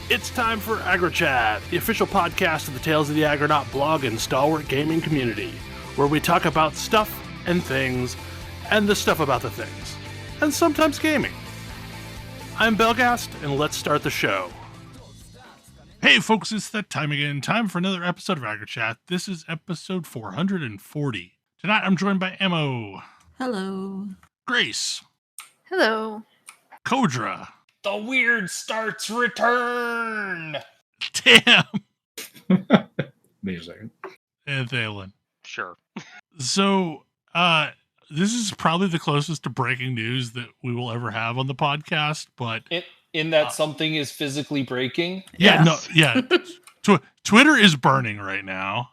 It's time for AggroChat, the official podcast of the Tales of the Aggronaut blog and stalwart gaming community, where we talk about stuff and things, and the stuff about the things, and sometimes gaming. I'm Belghast, and let's start the show. Hey folks, it's that time again. Time for another episode of AggroChat. This is episode 440. Tonight I'm joined by Ammo. Hello. Grace. Hello. Kodra. The weird starts return. Damn. Wait a second. And Thalen. Sure. So, this is probably the closest to breaking news that we will ever have on the podcast, but In that something is physically breaking. yeah, Yes. Twitter is burning right now.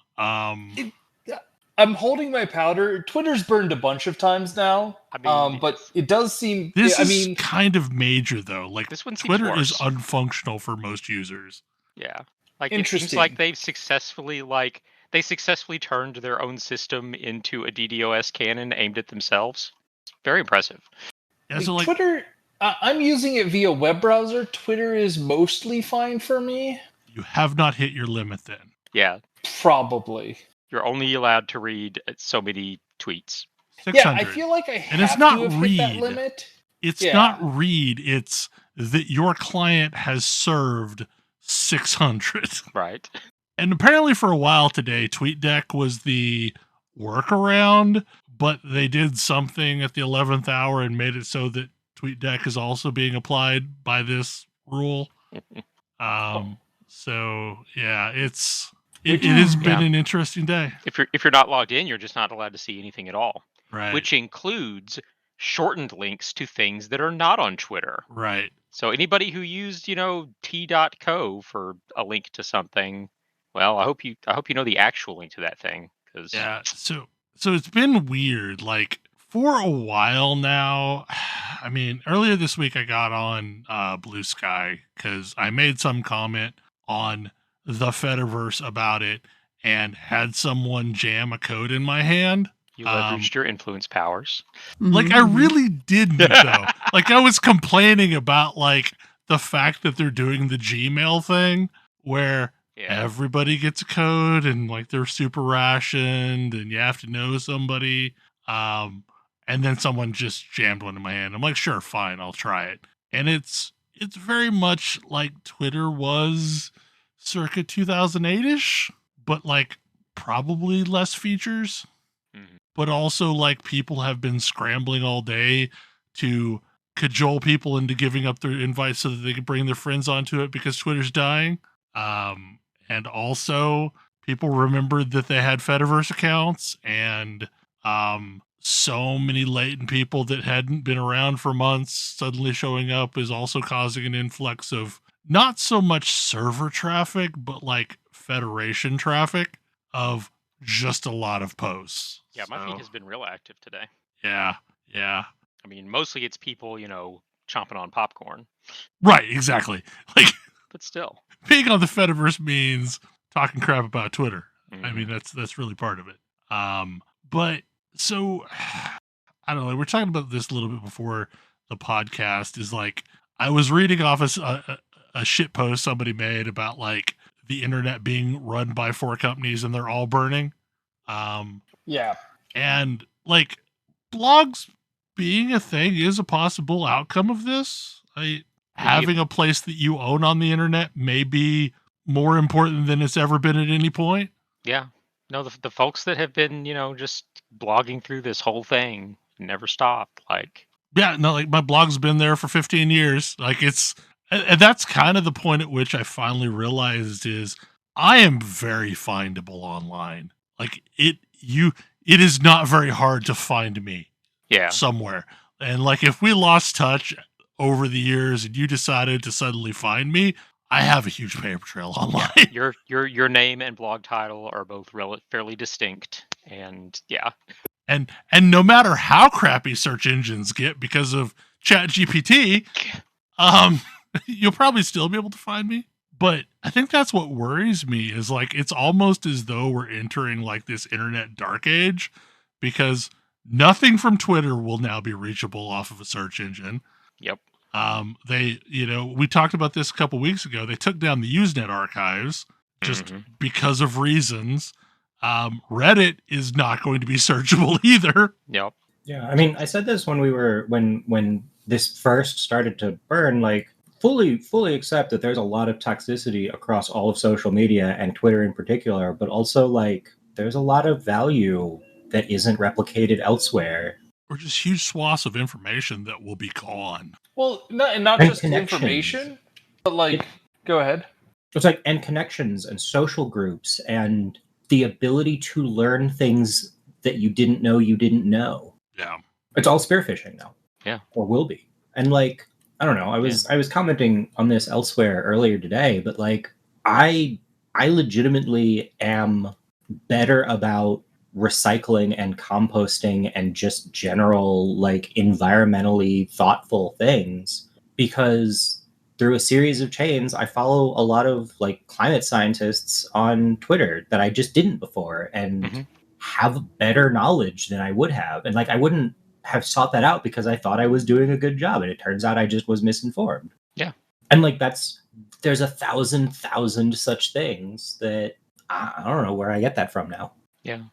I'm holding my powder. Twitter's burned a bunch of times now. But it does seem. This is kind of major though. Like this one seems Twitter worse. is unfunctional for most users. Yeah, like it Interesting. seems like they've successfully turned their own system into a DDoS cannon aimed at themselves. It's very impressive. Yeah, so like Twitter. I'm using it via web browser. Twitter is mostly fine for me. you have not hit your limit then. Yeah, Probably. you're only allowed to read so many tweets. 600. Yeah, I feel like I have it's not to have hit that read. limit. It's Yeah. not read. It's that your client has served 600. Right. And apparently for a while today, TweetDeck was the workaround, but they did something at the 11th hour and made it so that TweetDeck is also being applied by this rule. So yeah, it has been an interesting day. If you're not logged in, you're just not allowed to see anything at all, Right. which includes shortened links to things that are not on Twitter. Right. So anybody who used, t.co for a link to something, well, I hope you know the actual link to that thing. Cause Yeah. So it's been weird. Like for a while now, I mean, earlier this week I got on Blue Sky because I made some comment on the Fediverse about it and had someone jam a code in my hand. you leveraged your influence powers. Like I really didn't though. Like I was complaining about like the fact that they're doing the Gmail thing where everybody gets a code and like they're super rationed and you have to know somebody. And then someone just jammed one in my hand. I'm like, sure, fine, I'll try it. And it's very much like Twitter was circa 2008-ish, but like probably less features. Mhm. But also like people have been scrambling all day to cajole people into giving up their invites so that they can bring their friends onto it because Twitter's dying. And also people remembered that they had Fediverse accounts and so many latent people that hadn't been around for months suddenly showing up is also causing an influx of not so much server traffic, but like Federation traffic of just a lot of posts. Yeah, my feed has been real active today. Yeah. I mean, mostly it's people, chomping on popcorn, Right, exactly. Like but still. being on the Fediverse means talking crap about Twitter. I Mhm. mean, that's really part of it. But so I don't know. We're talking about this a little bit before the podcast. Is like I was reading off a shit post somebody made about like the internet being run by 4 companies and they're all burning. Yeah. And like blogs being a thing is a possible outcome of this. Having a place that you own on the internet may be more important than it's ever been at any point. Yeah. No, the folks that have been, just blogging through this whole thing never stopped. Like, Yeah, no, like my blog's been there for 15 years. Like and that's kind of the point at which I finally realized is I am very findable online. Like it is not very hard to find me yeah. somewhere. And like if we lost touch over the years and you decided to suddenly find me, I have a huge paper trail online. Your name and blog title are both fairly distinct, and yeah. And no matter how crappy search engines get because of ChatGPT, you'll probably still be able to find me. But I think that's what worries me is like it's almost as though we're entering like this internet dark age because nothing from Twitter will now be reachable off of a search engine. Yep. They, we talked about this a couple weeks ago. They took down the Usenet archives just because of reasons. Reddit is not going to be searchable either. Yep. Yeah, I mean, I said this when this first started to burn, like fully accept that there's a lot of toxicity across all of social media and Twitter in particular, but also like there's a lot of value that isn't replicated elsewhere. Or just huge swaths of information that will be gone. Well, not just information, but go ahead. It's like, and connections and social groups and the ability to learn things that you didn't know you didn't know. Yeah. It's all spearfishing now. Yeah. Or will be. And like, I don't know, I was commenting on this elsewhere earlier today, but like I legitimately am better about recycling and composting and just general like environmentally thoughtful things because through a series of chains I follow a lot of like climate scientists on Twitter that I just didn't before and have better knowledge than I would have. And like I wouldn't have sought that out because I thought I was doing a good job and it turns out I just was misinformed. Yeah. And like there's 1,000 such things that I don't know where I get that from now. Yeah.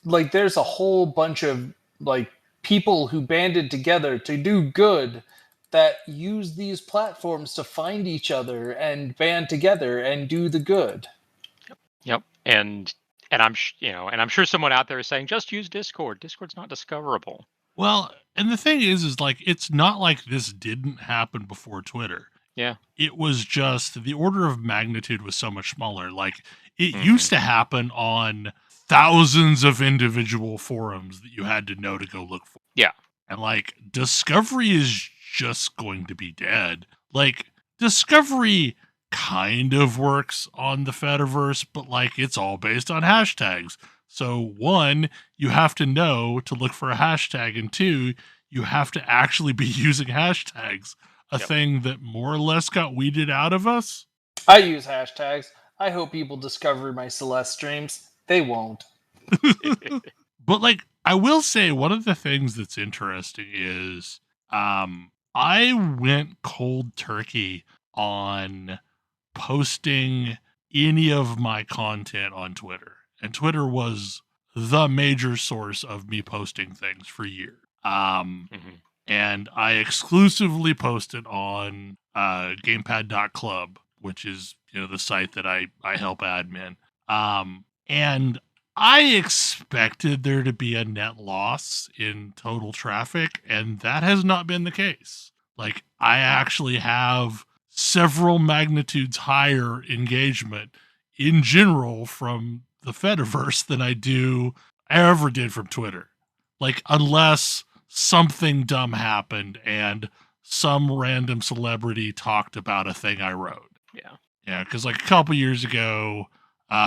There's a whole bunch of like people who banded together to do good that use these platforms to find each other and band together and do the good. Yep. And I'm sure someone out there is saying just use Discord. Discord's not discoverable. Well, and the thing is like it's not like this didn't happen before Twitter. Yeah. It was just the order of magnitude was so much smaller. Like it used to happen on thousands of individual forums that you had to know to go look for. Yeah. And like discovery is just going to be dead. Like discovery kind of works on the Fediverse, but like it's all based on hashtags. So one, you have to know to look for a hashtag, and two, you have to actually be using hashtags, a thing that more or less got weeded out of us. I use hashtags. I hope people discover my Celeste streams. They won't. But like, I will say one of the things that's interesting is I went cold turkey on posting any of my content on Twitter. And Twitter was the major source of me posting things for years. And I exclusively posted on gamepad.club, which is the site that I help admin. And I expected there to be a net loss in total traffic, and that has not been the case. Like, I actually have several magnitudes higher engagement in general from the Fediverse than I ever did from Twitter. Like, unless something dumb happened and some random celebrity talked about a thing I wrote. Yeah. Yeah, because like a couple years ago,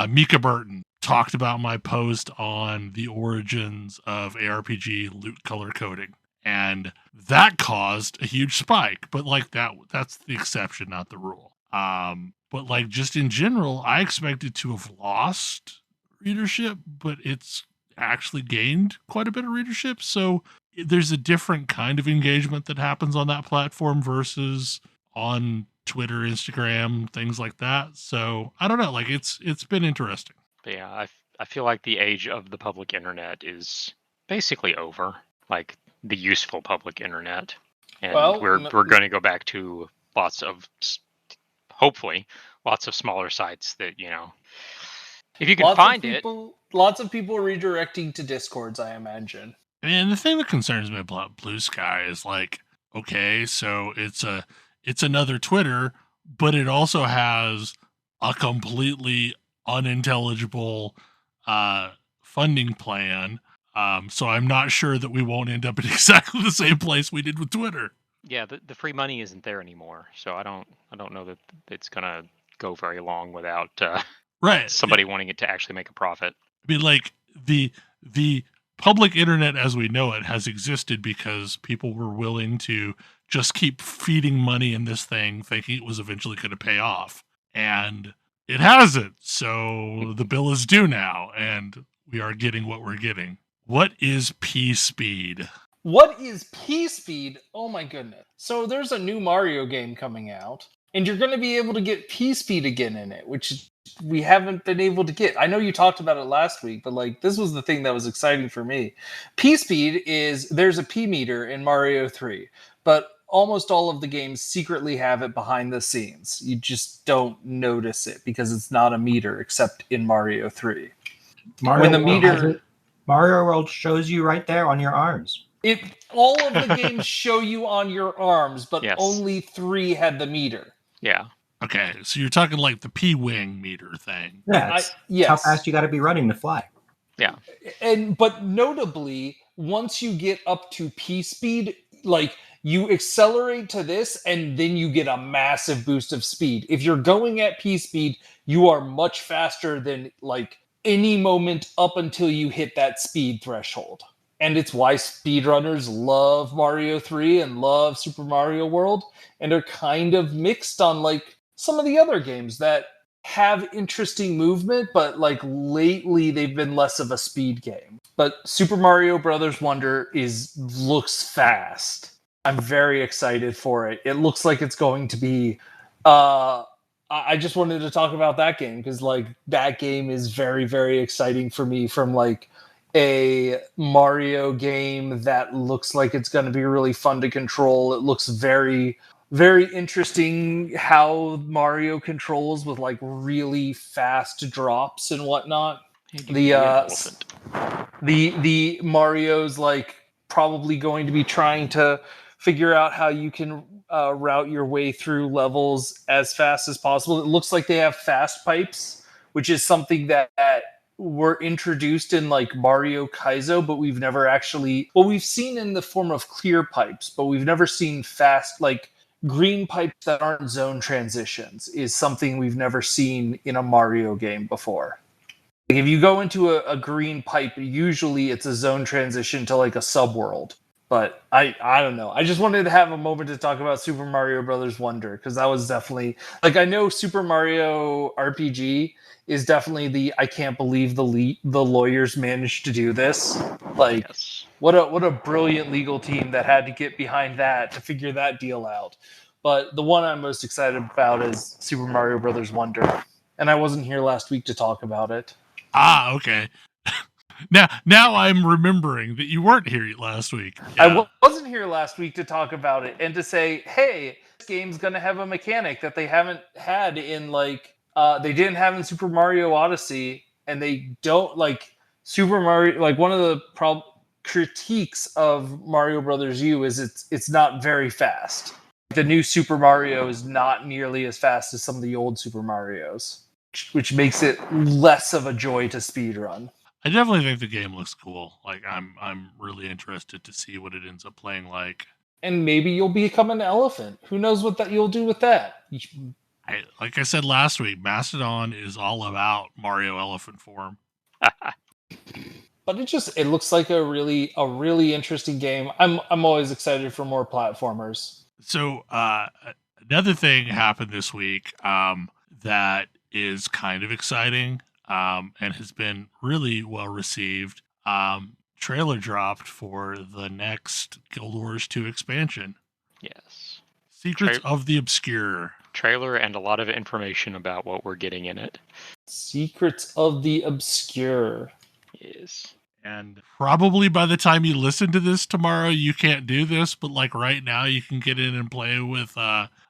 Mika Burton talked about my post on the origins of ARPG loot color coding. And that caused a huge spike. But like that's the exception, not the rule. But like just in general, I expected to have lost readership, but it's actually gained quite a bit of readership. So there's a different kind of engagement that happens on that platform versus on Twitter, Instagram, things like that. So I don't know, like it's been interesting. But yeah, I feel like the age of the public internet is basically over. Like the useful public internet, and we're going to go back to hopefully lots of smaller sites that if you can find it. Lots of people redirecting to Discords, I imagine. And the thing that concerns me about Blue Sky is like, okay, so it's another Twitter, but it also has a completely unintelligible funding plan. So I'm not sure that we won't end up in exactly the same place we did with Twitter. Yeah, the free money isn't there anymore. So I don't know that it's gonna go very long without somebody wanting it to actually make a profit. I mean, like the public internet as we know it has existed because people were willing to just keep feeding money in this thing, thinking it was eventually going to pay off, and it hasn't. So the bill is due now, and we are getting what we're getting. What is P speed? What is P-Speed? Oh my goodness. So there's a new Mario game coming out, and you're going to be able to get P-Speed again in it, which we haven't been able to get. I know you talked about it last week, but like this was the thing that was exciting for me. P-Speed is, there's a P meter in Mario 3, but almost all of the games secretly have it behind the scenes. You just don't notice it because it's not a meter except in Mario 3. Mario World shows you right there on your arms. All of the games show you on your arms, but Yes. only 3 had the meter. Yeah. Okay, so you're talking like the P-Wing meter thing. Yeah, yes. How fast you got to be running to fly. Yeah. But notably, once you get up to P-Speed, like you accelerate to this and then you get a massive boost of speed. If you're going at P-Speed, you are much faster than like any moment up until you hit that speed threshold. And it's why speedrunners love Mario 3 and love Super Mario World, and are kind of mixed on like some of the other games that have interesting movement, but like lately they've been less of a speed game. But Super Mario Brothers Wonder looks fast. I'm very excited for it. It looks like it's going to be I just wanted to talk about that game because like that game is very, very exciting for me, from like a Mario game that looks like it's going to be really fun to control. It looks very, very interesting how Mario controls with like really fast drops and whatnot. The Mario's like probably going to be trying to figure out how you can route your way through levels as fast as possible. It looks like they have fast pipes, which is something that were introduced in like Mario Kaizo, but we've never actually, well, we've seen in the form of clear pipes, but we've never seen fast, like green pipes that aren't zone transitions is something we've never seen in a Mario game before. Like if you go into a green pipe, usually it's a zone transition to like a subworld. But I don't know. I just wanted to have a moment to talk about Super Mario Brothers Wonder, because that was definitely, like, I know Super Mario RPG is definitely I can't believe the lawyers managed to do this. Like, yes. What a brilliant legal team that had to get behind that to figure that deal out. But the one I'm most excited about is Super Mario Brothers Wonder, and I wasn't here last week to talk about it. Ah, okay. Now I'm remembering that you weren't here last week. Yeah. I wasn't here last week to talk about it and to say, hey, this game's going to have a mechanic that they haven't had in like they didn't have in Super Mario Odyssey, and they don't like Super Mario. Like one of the critiques of Mario Brothers U is it's not very fast. The new Super Mario is not nearly as fast as some of the old Super Marios, which makes it less of a joy to speedrun. I definitely think the game looks cool. Like I'm really interested to see what it ends up playing like. And maybe you'll become an elephant. Who knows what you'll do with that? Like I said last week, Mastodon is all about Mario elephant form. But it looks like a really interesting game. I'm always excited for more platformers. So another thing happened this week that is kind of exciting. And has been really well received. Trailer dropped for the next Guild Wars 2 expansion. Yes. Secrets of the Obscure. Trailer and a lot of information about what we're getting in it. Secrets of the Obscure. Yes. And probably by the time you listen to this tomorrow, you can't do this, but like right now you can get in and play with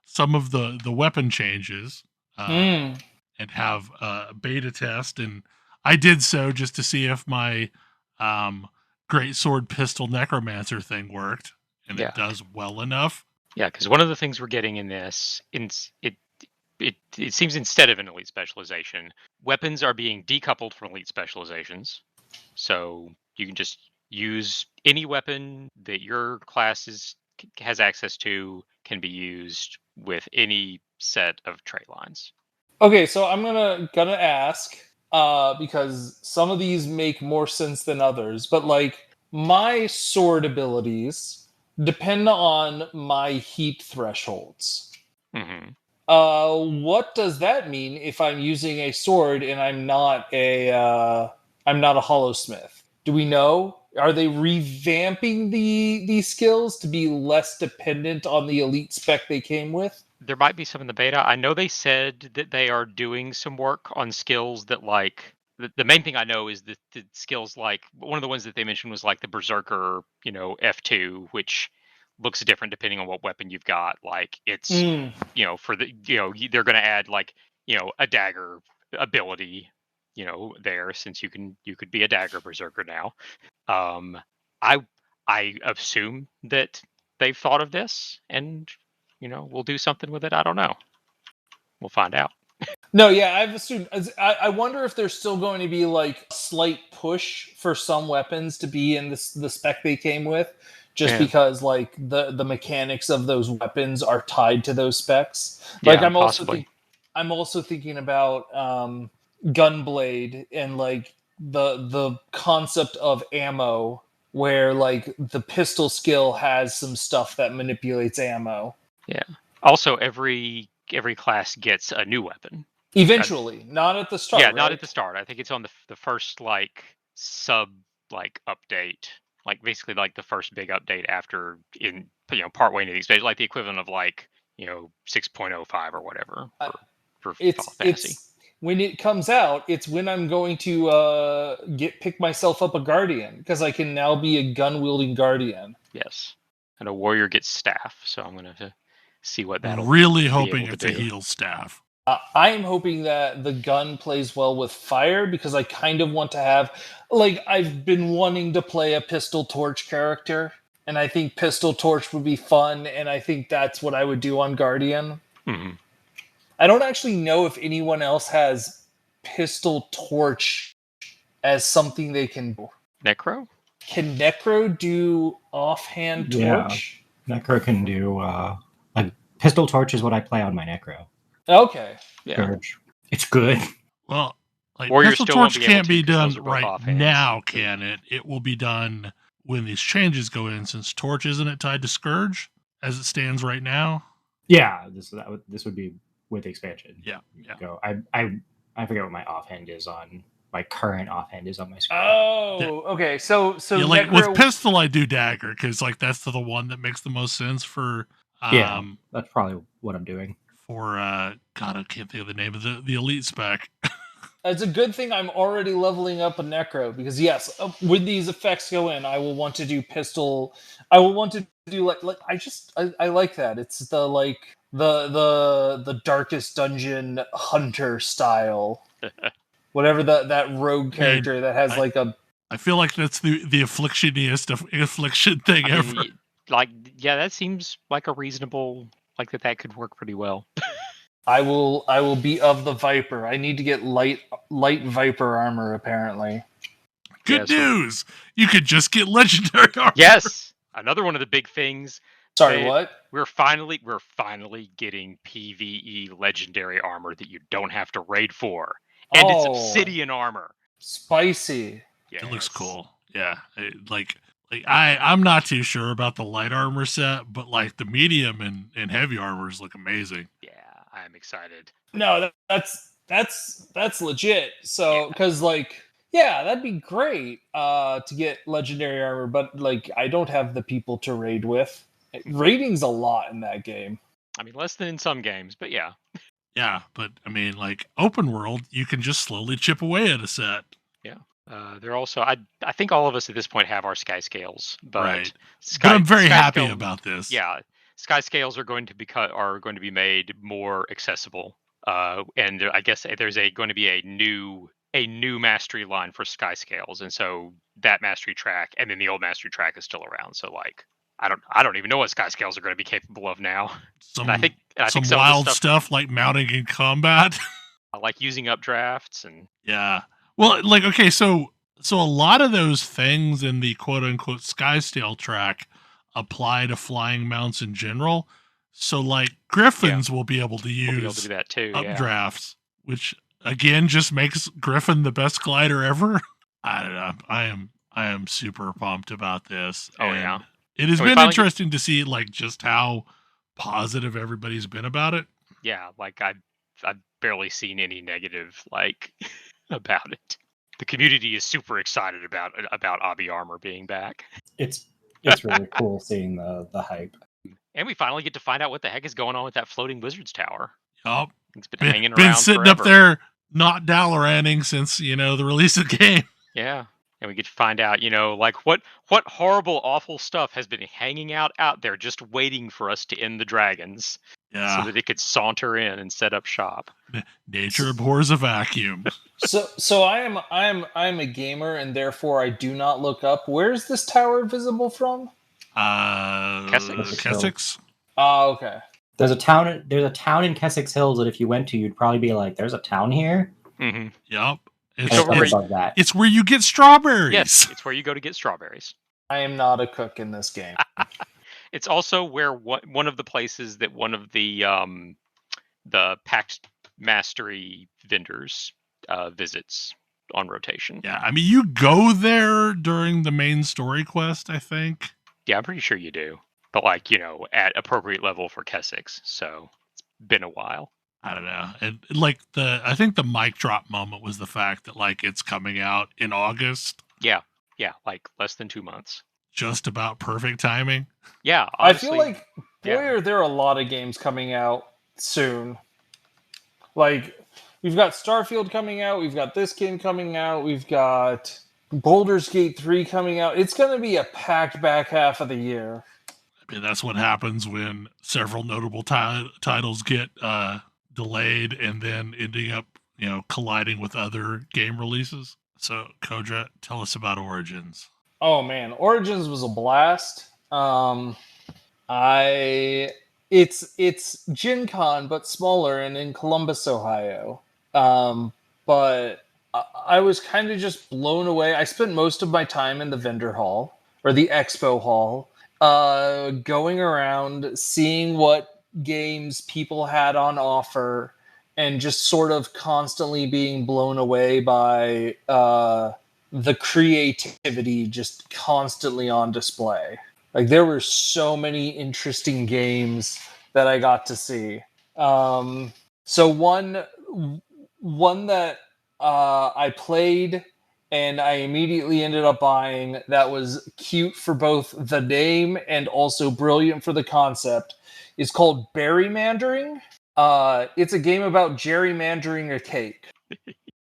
some of the weapon changes. And have a beta test, and I did so just to see if my great sword pistol necromancer thing worked, and it does well enough. Yeah, because one of the things we're getting in this, it seems instead of an elite specialization, weapons are being decoupled from elite specializations, so you can just use any weapon that your class has access to, can be used with any set of trait lines. Okay, so I'm gonna ask because some of these make more sense than others, but like my sword abilities depend on my heat thresholds. Mm-hmm. What does that mean if I'm using a sword and I'm not a hollow smith? Do we know? Are they revamping these skills to be less dependent on the elite spec they came with? There might be some in the beta. I know they said that they are doing some work on skills that, like, the main thing I know is that the skills, like, one of the ones that they mentioned was like the Berserker, F2, which looks different depending on what weapon you've got. Like, it's, for the, they're going to add, like, a dagger ability, there, since you could be a dagger Berserker now. I assume that they've thought of this and, we'll do something with it. I don't know. We'll find out. No, yeah, I've assumed. I wonder if there's still going to be like a slight push for some weapons to be in the spec they came with, just because like the mechanics of those weapons are tied to those specs. Like, I'm also thinking about Gunblade and like the concept of ammo, where like the pistol skill has some stuff that manipulates ammo. Yeah. Also, every class gets a new weapon. Eventually, not at the start. Yeah, right? not at the start. I think it's on the first like sub like update, like basically like the first big update after partway into the expansion, like the equivalent of like 6.05 or whatever for Final Fantasy. When it comes out, it's when I'm going to pick myself up a Guardian, because I can now be a gun wielding Guardian. Yes, and a warrior gets staff, so I'm gonna have to see what that'll. Really hoping it's a heal staff. I am hoping that the gun plays well with fire, because I kind of want to have, like, I've been wanting to play a pistol torch character, and I think pistol torch would be fun, and I think that's what I would do on Guardian. Mm-hmm. I don't actually know if anyone else has pistol torch as something they can do. Necro? Can Necro do offhand torch? Yeah, Necro can do like pistol torch is what I play on my Necro. Okay. Yeah. Torch. It's good. Well, like Warrior pistol still torch won't be able can't to, be 'cause done those are both right offhand. now, can it? It will be done when these changes go in, since torch isn't it tied to Scourge as it stands right now? Yeah, this would be with expansion. Yeah. Go. I forget what my offhand is on. My current offhand is on my screen. Oh, okay. So Yeah, like Necro... with pistol, I do dagger because like that's the one that makes the most sense for. That's probably what I'm doing. For God, I can't think of the name of the elite spec. It's a good thing I'm already leveling up a Necro, because yes, when these effects go in, I will want to do pistol. I will want to do like I like that. It's the like the darkest dungeon hunter style. Whatever that rogue character that has like a. I feel like that's the afflictioniest affliction thing ever. That seems like a reasonable, like that could work pretty well. I will be of the Viper. I need to get light Viper armor, apparently. Good news! You could just get legendary armor. Yes, another one of the big things. Sorry, what? We're finally getting PvE legendary armor that you don't have to raid for, and it's obsidian armor. Spicy. Yes. It looks cool. Yeah, I'm not too sure about the light armor set, but like the medium and heavy armors look amazing. Yeah, I'm excited. No, that's legit. So, because that'd be great to get legendary armor, but like I don't have the people to raid with. Raiding's a lot in that game. I mean, less than in some games, but yeah. Yeah, but I mean, like open world, you can just slowly chip away at a set. Yeah. They're also, I think all of us at this point have our sky scales, but right. But I'm very happy about this. Yeah, sky scales are going to be made more accessible, and I guess there's going to be a new mastery line for sky scales, and so that mastery track, and then the old mastery track is still around. So like, I don't even know what sky scales are going to be capable of now. Some wild stuff like mounting in combat. I like using updrafts and yeah. Well, like, okay, so a lot of those things in the quote-unquote Skyscale track apply to flying mounts in general. So, like, Griffins will be able to use do that too, updrafts, which, again, just makes Griffin the best glider ever. I don't know. I am super pumped about this. Oh, yeah. It has been interesting to see, like, just how positive everybody's been about it. Yeah, like, I've barely seen any negative, like... about it. The community is super excited about Obby Armor being back. It's really cool seeing the hype. And we finally get to find out what the heck is going on with that floating wizard's tower. Yup. It's been hanging Been around sitting forever. up there, not Dalaranning since the release of the game. Yeah. And we get to find out, like what horrible, awful stuff has been hanging out there just waiting for us to end the dragons. Yeah. So that it could saunter in and set up shop. Nature abhors a vacuum. So I'm a gamer, and therefore I do not look up. Where's this tower visible from? Kessex. Oh, okay. There's a town in Kessex Hills that if you went to, you'd probably be like, "There's a town here." Mm-hmm. Yup. It's over where above that. It's where you get strawberries. Yes, it's where you go to get strawberries. I am not a cook in this game. It's also where one of the places that one of the Pact Mastery vendors visits on rotation. Yeah, I mean, you go there during the main story quest, I think. Yeah, I'm pretty sure you do. But at appropriate level for Kessex. So it's been a while. I don't know. And I think the mic drop moment was the fact that it's coming out in August. Yeah, like less than 2 months. Just about perfect timing. Yeah, I honestly, feel like are there a lot of games coming out soon. Like we've got Starfield coming out, we've got this game coming out, we've got Baldur's Gate 3 coming out. It's going to be a packed back half of the year. I mean, that's what happens when several notable titles get delayed and then ending up, colliding with other game releases. So, Kodra, tell us about Origins. Oh man, Origins was a blast. It's Gen Con but smaller and in Columbus, Ohio. But I was kind of just blown away. I spent most of my time in the vendor hall or the expo hall, going around, seeing what games people had on offer, and just sort of constantly being blown away by the creativity just constantly on display. Like there were so many interesting games that I got to see. So one that I played and I immediately ended up buying that was cute for both the name and also brilliant for the concept is called Berrymandering. It's a game about gerrymandering a cake.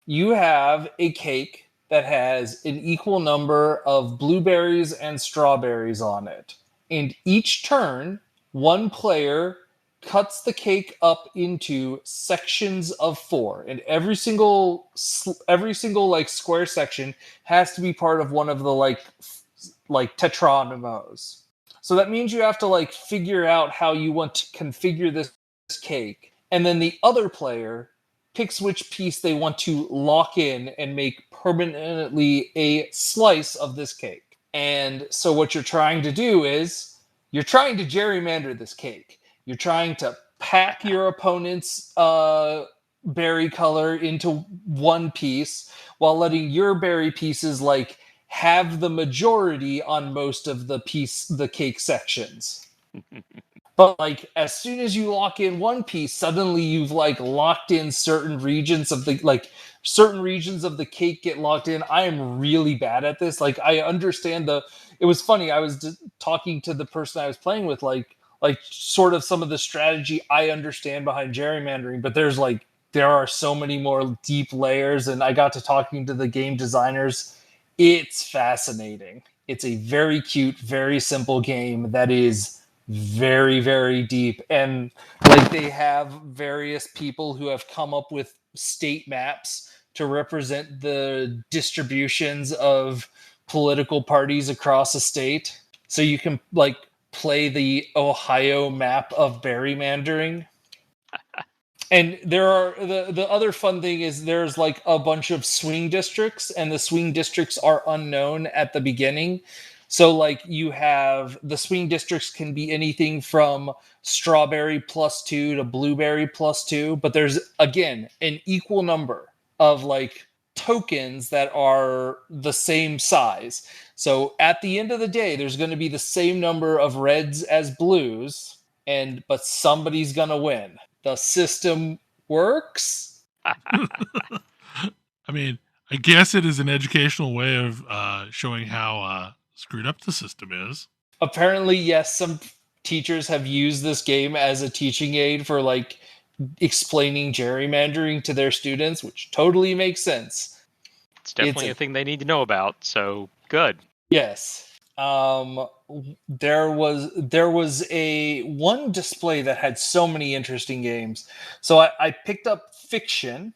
You have a cake that has an equal number of blueberries and strawberries on it. And each turn, one player cuts the cake up into sections of 4. And every single square section has to be part of one of the tetronyms. So that means you have to figure out how you want to configure this cake. And then the other player picks which piece they want to lock in and make permanently a slice of this cake. And so what you're trying to do is you're trying to gerrymander this cake. You're trying to pack your opponent's berry color into one piece while letting your berry pieces have the majority on most of the cake sections. But as soon as you lock in one piece, suddenly you've locked in certain regions of the cake get locked in. I am really bad at this. I understand it was funny. I was talking to the person I was playing with, sort of some of the strategy I understand behind gerrymandering, but there are so many more deep layers, and I got to talking to the game designers. It's fascinating. It's a very cute, very simple game that is very, very deep, and they have various people who have come up with state maps to represent the distributions of political parties across a state, so you can play the Ohio map of berrymandering. And there are the other fun thing is there's a bunch of swing districts, and the swing districts are unknown at the beginning. So you have the swing districts can be anything from strawberry +2 to blueberry +2, but there's again an equal number of tokens that are the same size. So at the end of the day, there's going to be the same number of reds as blues, but somebody's going to win. The system works. I mean, I guess it is an educational way of showing how screwed up the system is. Apparently, yes, some teachers have used this game as a teaching aid for like explaining gerrymandering to their students, which totally makes sense. It's definitely a thing they need to know about, so good. Yes. There was a one display that had so many interesting games. So I picked up Fiction,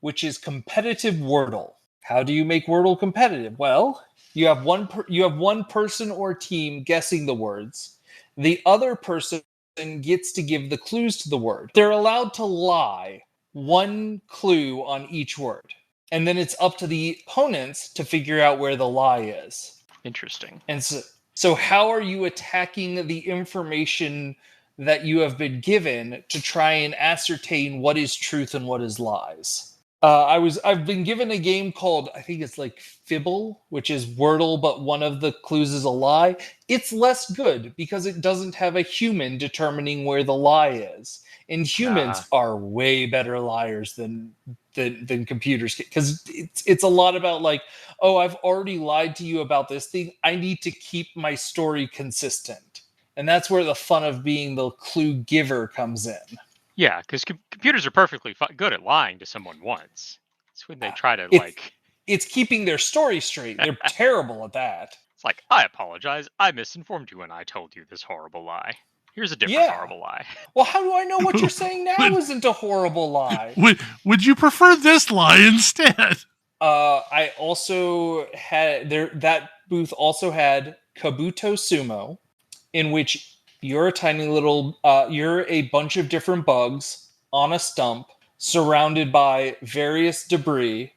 which is competitive Wordle. How do you make Wordle competitive? Well, you have one person or team guessing the words. The other person gets to give the clues to the word. They're allowed to lie one clue on each word. And then it's up to the opponents to figure out where the lie is. Interesting. And so how are you attacking the information that you have been given to try and ascertain what is truth and what is lies? I've been given a game called, I think it's like Fibble, which is Wordle, but one of the clues is a lie. It's less good because it doesn't have a human determining where the lie is. And humans are way better liars than computers, because it's a lot about like, oh, I've already lied to you about this thing. I need to keep my story consistent. And that's where the fun of being the clue giver comes in. Yeah, because computers are perfectly good at lying to someone once. It's when they try to, It's keeping their story straight. They're terrible at that. It's like, I apologize. I misinformed you when I told you this horrible lie. Here's a different horrible lie. Well, how do I know what you're saying now isn't a horrible lie? Would you prefer this lie instead? I also had that booth also had Kabuto Sumo, in which you're a tiny little you're a bunch of different bugs on a stump surrounded by various debris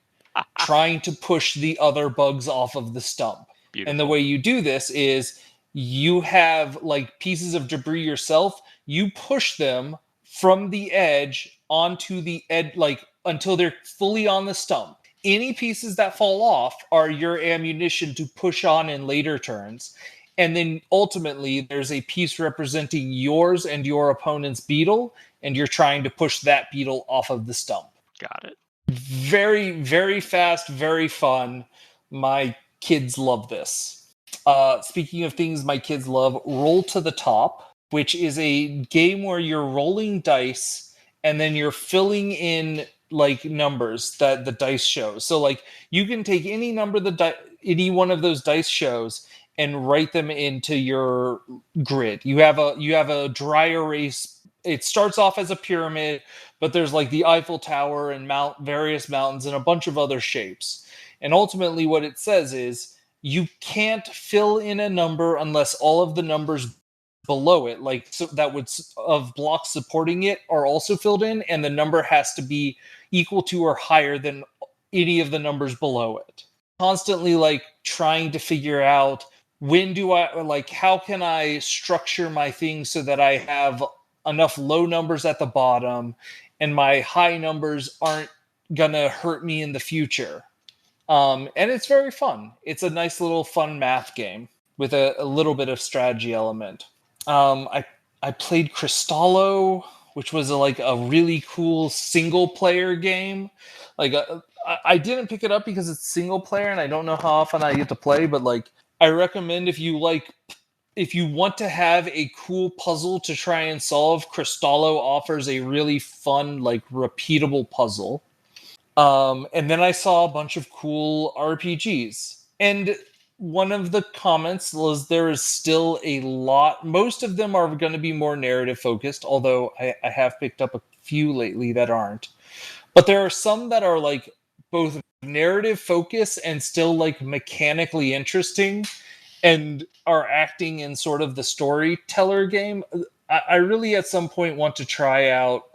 trying to push the other bugs off of the stump. Beautiful. And the way you do this is you have like pieces of debris yourself, you push them from the edge onto the edge, like until they're fully on the stump. Any pieces that fall off are your ammunition to push on in later turns. And then ultimately, there's a piece representing yours and your opponent's beetle, and you're trying to push that beetle off of the stump. Got it. Very, very fast, very fun. My kids love this. Speaking of things my kids love, Roll to the Top, which is a game where you're rolling dice and then you're filling in like numbers that the dice shows. So like you can take any number any one of those dice shows and write them into your grid. You have a dry erase. It starts off as a pyramid, but there's like the Eiffel Tower and various mountains and a bunch of other shapes. And ultimately what it says is you can't fill in a number unless all of the numbers below it, like so that would of blocks supporting it, are also filled in, and the number has to be equal to or higher than any of the numbers below it. Constantly like trying to figure out how can I structure my thing so that I have enough low numbers at the bottom and my high numbers aren't gonna hurt me in the future. And it's very fun. It's a nice little fun math game with a little bit of strategy element. I played Cristallo, which was a really cool single player game. I didn't pick it up because it's single player and I don't know how often I get to play, but like I recommend if you want to have a cool puzzle to try and solve, Cristallo offers a really fun, like repeatable puzzle. And then I saw a bunch of cool RPGs. And one of the comments was there is still a lot. Most of them are going to be more narrative focused, although I have picked up a few lately that aren't. But there are some that are like both narrative focused and still like mechanically interesting and are acting in sort of the storyteller game. I really at some point want to try out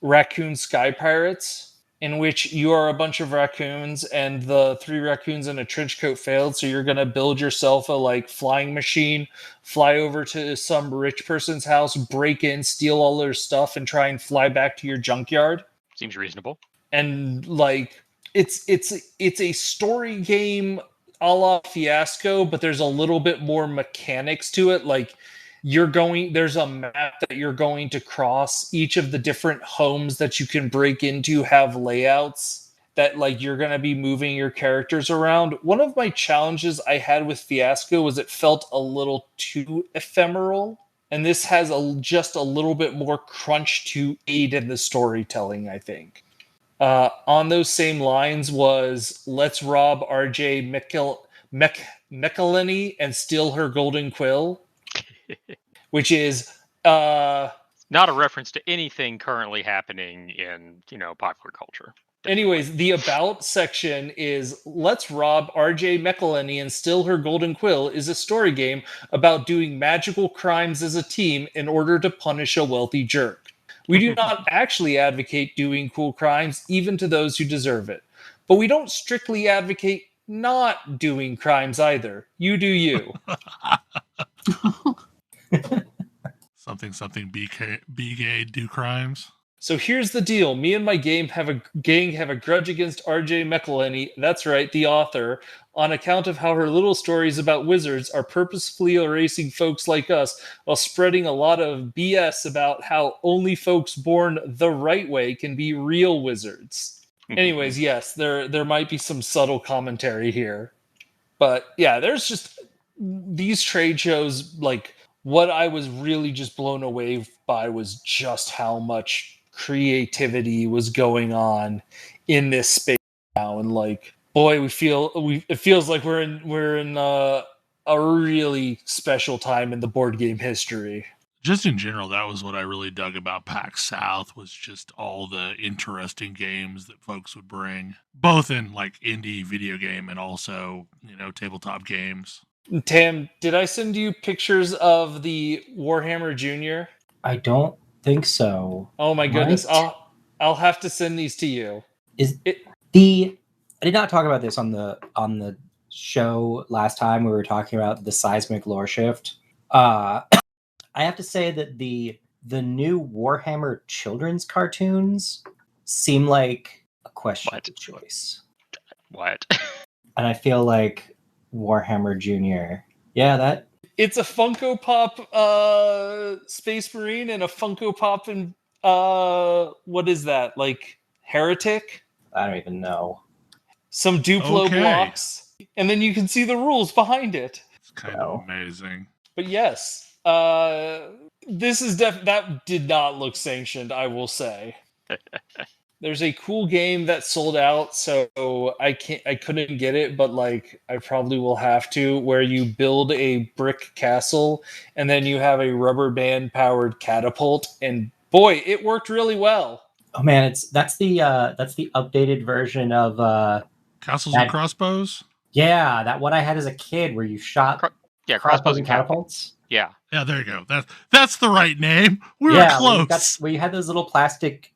Raccoon Sky Pirates, in which you are a bunch of raccoons and the 3 raccoons in a trench coat failed. So you're going to build yourself a like flying machine, fly over to some rich person's house, break in, steal all their stuff and try and fly back to your junkyard. Seems reasonable. And like, it's a story game a la Fiasco, but there's a little bit more mechanics to it. Like there's a map that you're going to cross. Each of the different homes that you can break into have layouts. that like you're going to be moving your characters around. One of my challenges I had with Fiasco was it felt a little too ephemeral, and this has just a little bit more crunch to aid in the storytelling, I think. On those same lines was let's rob RJ McElhenney and steal her golden quill, which is not a reference to anything currently happening in popular culture. Anyways, the about section is let's rob RJ McElhenney and steal her golden quill is a story game about doing magical crimes as a team in order to punish a wealthy jerk. We do not actually advocate doing cool crimes, even to those who deserve it. But we don't strictly advocate not doing crimes either. You do you. Something be gay, do crimes. So here's the deal. Me and my gang have a grudge against RJ McElhenney, that's right, the author, on account of how her little stories about wizards are purposefully erasing folks like us while spreading a lot of BS about how only folks born the right way can be real wizards. Anyways, yes, there might be some subtle commentary here. But yeah, there's just these trade shows, like what I was really just blown away by was just how much creativity was going on in this space now, and like, boy, it feels like we're in a really special time in the board game history. Just in general, that was what I really dug about PAX South, was just all the interesting games that folks would bring, both in like indie video game and also tabletop games. Tam, did I send you pictures of the Warhammer Junior? I don't think so. Oh my goodness. I'll have to send these to you. I did not talk about this on the show last time. We were talking about the seismic lore shift. I have to say that the new Warhammer children's cartoons seem like a questionable choice. What? And I feel like Warhammer Junior. Yeah, that. It's a Funko Pop Space Marine and a Funko Pop and what is that? Like Heretic? I don't even know. Some Duplo blocks. And then you can see the rules behind it. It's kind of amazing. But yes, this is that did not look sanctioned, I will say. There's a cool game that sold out, so I couldn't get it, but like I probably will have to, where you build a brick castle and then you have a rubber band powered catapult, and boy, it worked really well. Oh man, that's the updated version of Castles and Crossbows? Yeah, that one I had as a kid where you shot crossbows and catapults. Yeah, there you go. That's the right name. We were close. Where you had those little plastic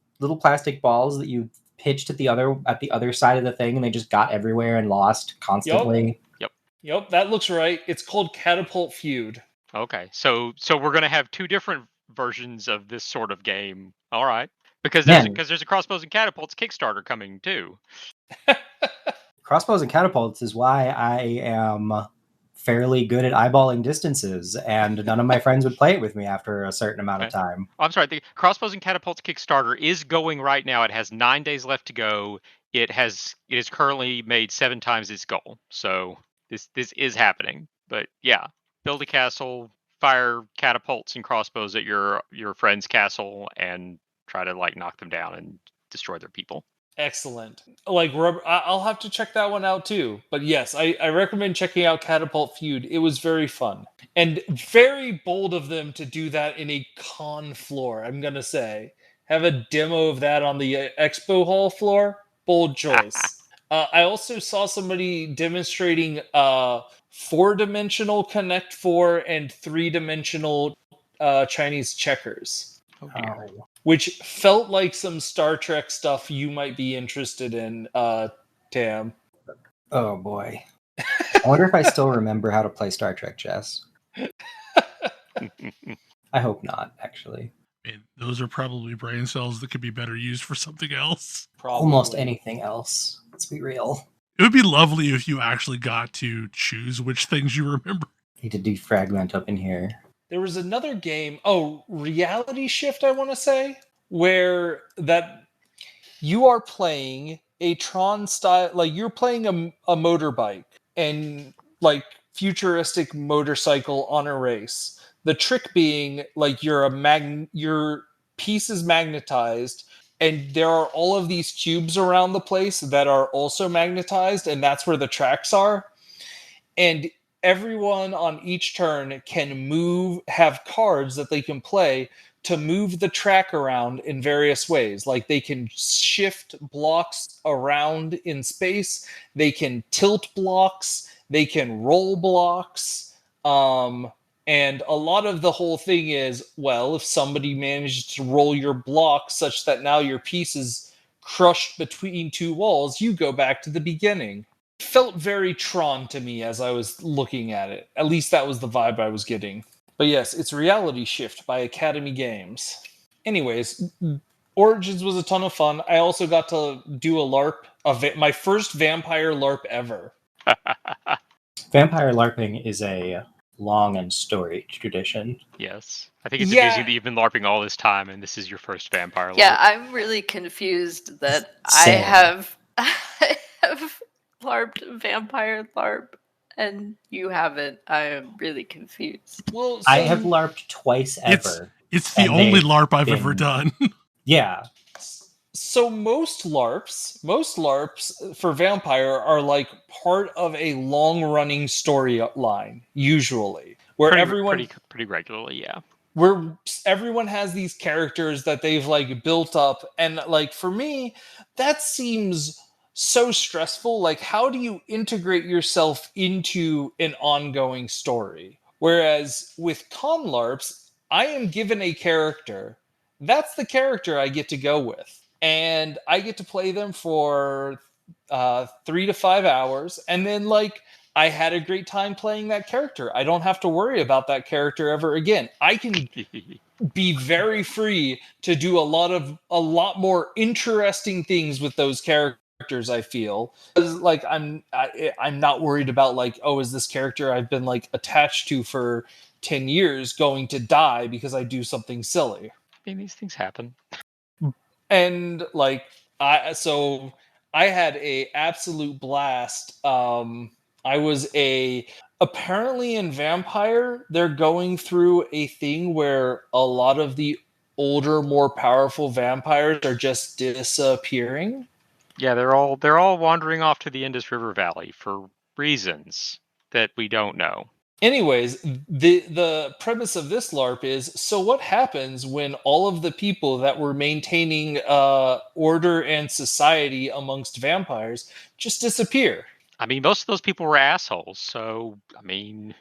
balls that you pitched at the other side of the thing, and they just got everywhere and lost constantly. Yep, that looks right. It's called Catapult Feud. Okay, so we're gonna have two different versions of this sort of game. All right, because there's a Crossbows and Catapults Kickstarter coming too. Crossbows and Catapults is why I am fairly good at eyeballing distances, and none of my friends would play it with me after a certain amount of time. I'm sorry, the Crossbows and Catapults Kickstarter is going right now. It has 9 days left to go. It is currently made 7 times its goal. So this is happening. But yeah, build a castle, fire catapults and crossbows at your friend's castle, and try to like knock them down and destroy their people. Excellent. Like I'll have to check that one out too. But yes, I recommend checking out Catapult Feud. It was very fun and very bold of them to do that in a con floor. I'm gonna say, have a demo of that on the expo hall floor. Bold choice. I also saw somebody demonstrating 4-dimensional Connect 4 and 3-dimensional Chinese checkers. Oh dear. Which felt like some Star Trek stuff you might be interested in, Tam. Oh boy. I wonder if I still remember how to play Star Trek chess. I hope not, actually. I mean, those are probably brain cells that could be better used for something else. Probably. Almost anything else. Let's be real. It would be lovely if you actually got to choose which things you remember. Need to defragment up in here. There was another game, Reality Shift, I want to say, where that you are playing a Tron style, like you're playing a motorbike and like futuristic motorcycle on a race. The trick being like your piece is magnetized, and there are all of these cubes around the place that are also magnetized, and that's where the tracks are. And everyone on each turn can have cards that they can play to move the track around in various ways. Like they can shift blocks around in space, they can tilt blocks, they can roll blocks. And a lot of the whole thing is, well, if somebody manages to roll your block such that now your piece is crushed between two walls, you go back to the beginning. Felt very Tron to me as I was looking at it. At least that was the vibe I was getting. But yes, it's Reality Shift by Academy Games. Anyways, Origins was a ton of fun. I also got to do a LARP, my first vampire LARP ever. Vampire LARPing is a long and storied tradition. Yes. I think it's amazing that you've been LARPing all this time and this is your first vampire LARP. Yeah, I'm really confused that Same. I have LARPed vampire LARP and you haven't. I am really confused. Well, I have LARPed twice ever. It's the and only they've LARP I've been- ever done. Yeah. So most LARPs for vampire are like part of a long-running storyline, usually, where pretty regularly, yeah. Where everyone has these characters that they've like built up, and like for me, that seems so stressful. Like, how do you integrate yourself into an ongoing story? Whereas with con LARPs, I am given a character. That's the character I get to go with. And I get to play them for 3 to 5 hours. And then, like, I had a great time playing that character. I don't have to worry about that character ever again. I can be very free to do a lot more interesting things with those characters, I feel. Like, I'm not worried about, like, oh, is this character I've been, like, attached to for 10 years going to die because I do something silly? I mean, these things happen. And like I had a absolute blast. I was apparently in Vampire, they're going through a thing where a lot of the older, more powerful vampires are just disappearing. Yeah, they're all wandering off to the Indus River Valley for reasons that we don't know. Anyways, the premise of this LARP is, so what happens when all of the people that were maintaining order and society amongst vampires just disappear? I mean, most of those people were assholes, so, I mean,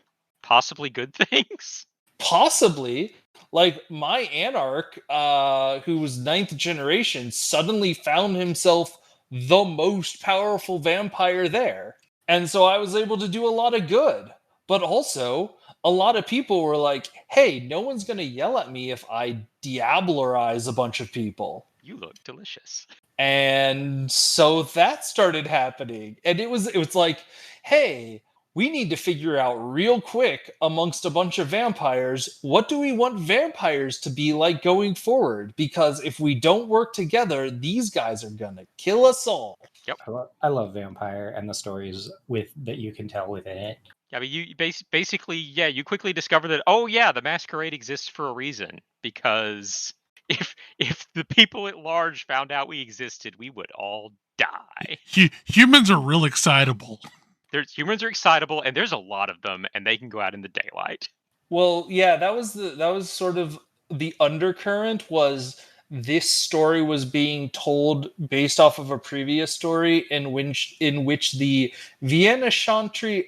possibly good things? Possibly. Like, my Anarch, who was 9th generation, suddenly found himself the most powerful vampire there. And so I was able to do a lot of good. But also, a lot of people were like, hey, no one's going to yell at me if I diablerize a bunch of people. You look delicious. And so that started happening. And it was like, hey, we need to figure out real quick amongst a bunch of vampires, what do we want vampires to be like going forward? Because if we don't work together, these guys are going to kill us all. Yep. I love Vampire and the stories that you can tell within it. Yeah, but you basically, you quickly discover that, oh yeah, the masquerade exists for a reason. Because if the people at large found out we existed, we would all die. Humans are real excitable. Humans are excitable, and there's a lot of them, and they can go out in the daylight. Well, yeah, that was sort of the undercurrent. Was this story was being told based off of a previous story in which the Vienna Chantry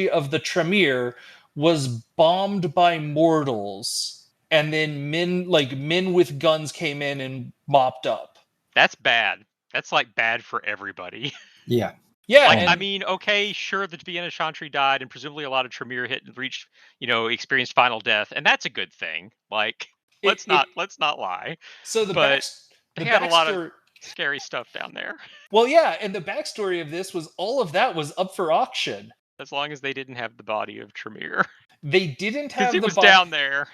of the Tremere was bombed by mortals, and then men with guns came in and mopped up. That's bad. That's like bad for everybody. Yeah. Yeah, like, I mean, okay, sure, the Vienna Chantry died, and presumably a lot of Tremere experienced final death, and that's a good thing. Like, let's not lie. So they had a lot of scary stuff down there. Well, yeah, and the backstory of this was all of that was up for auction. As long as they didn't have the body of Tremere. They didn't have the body. Because it was down there.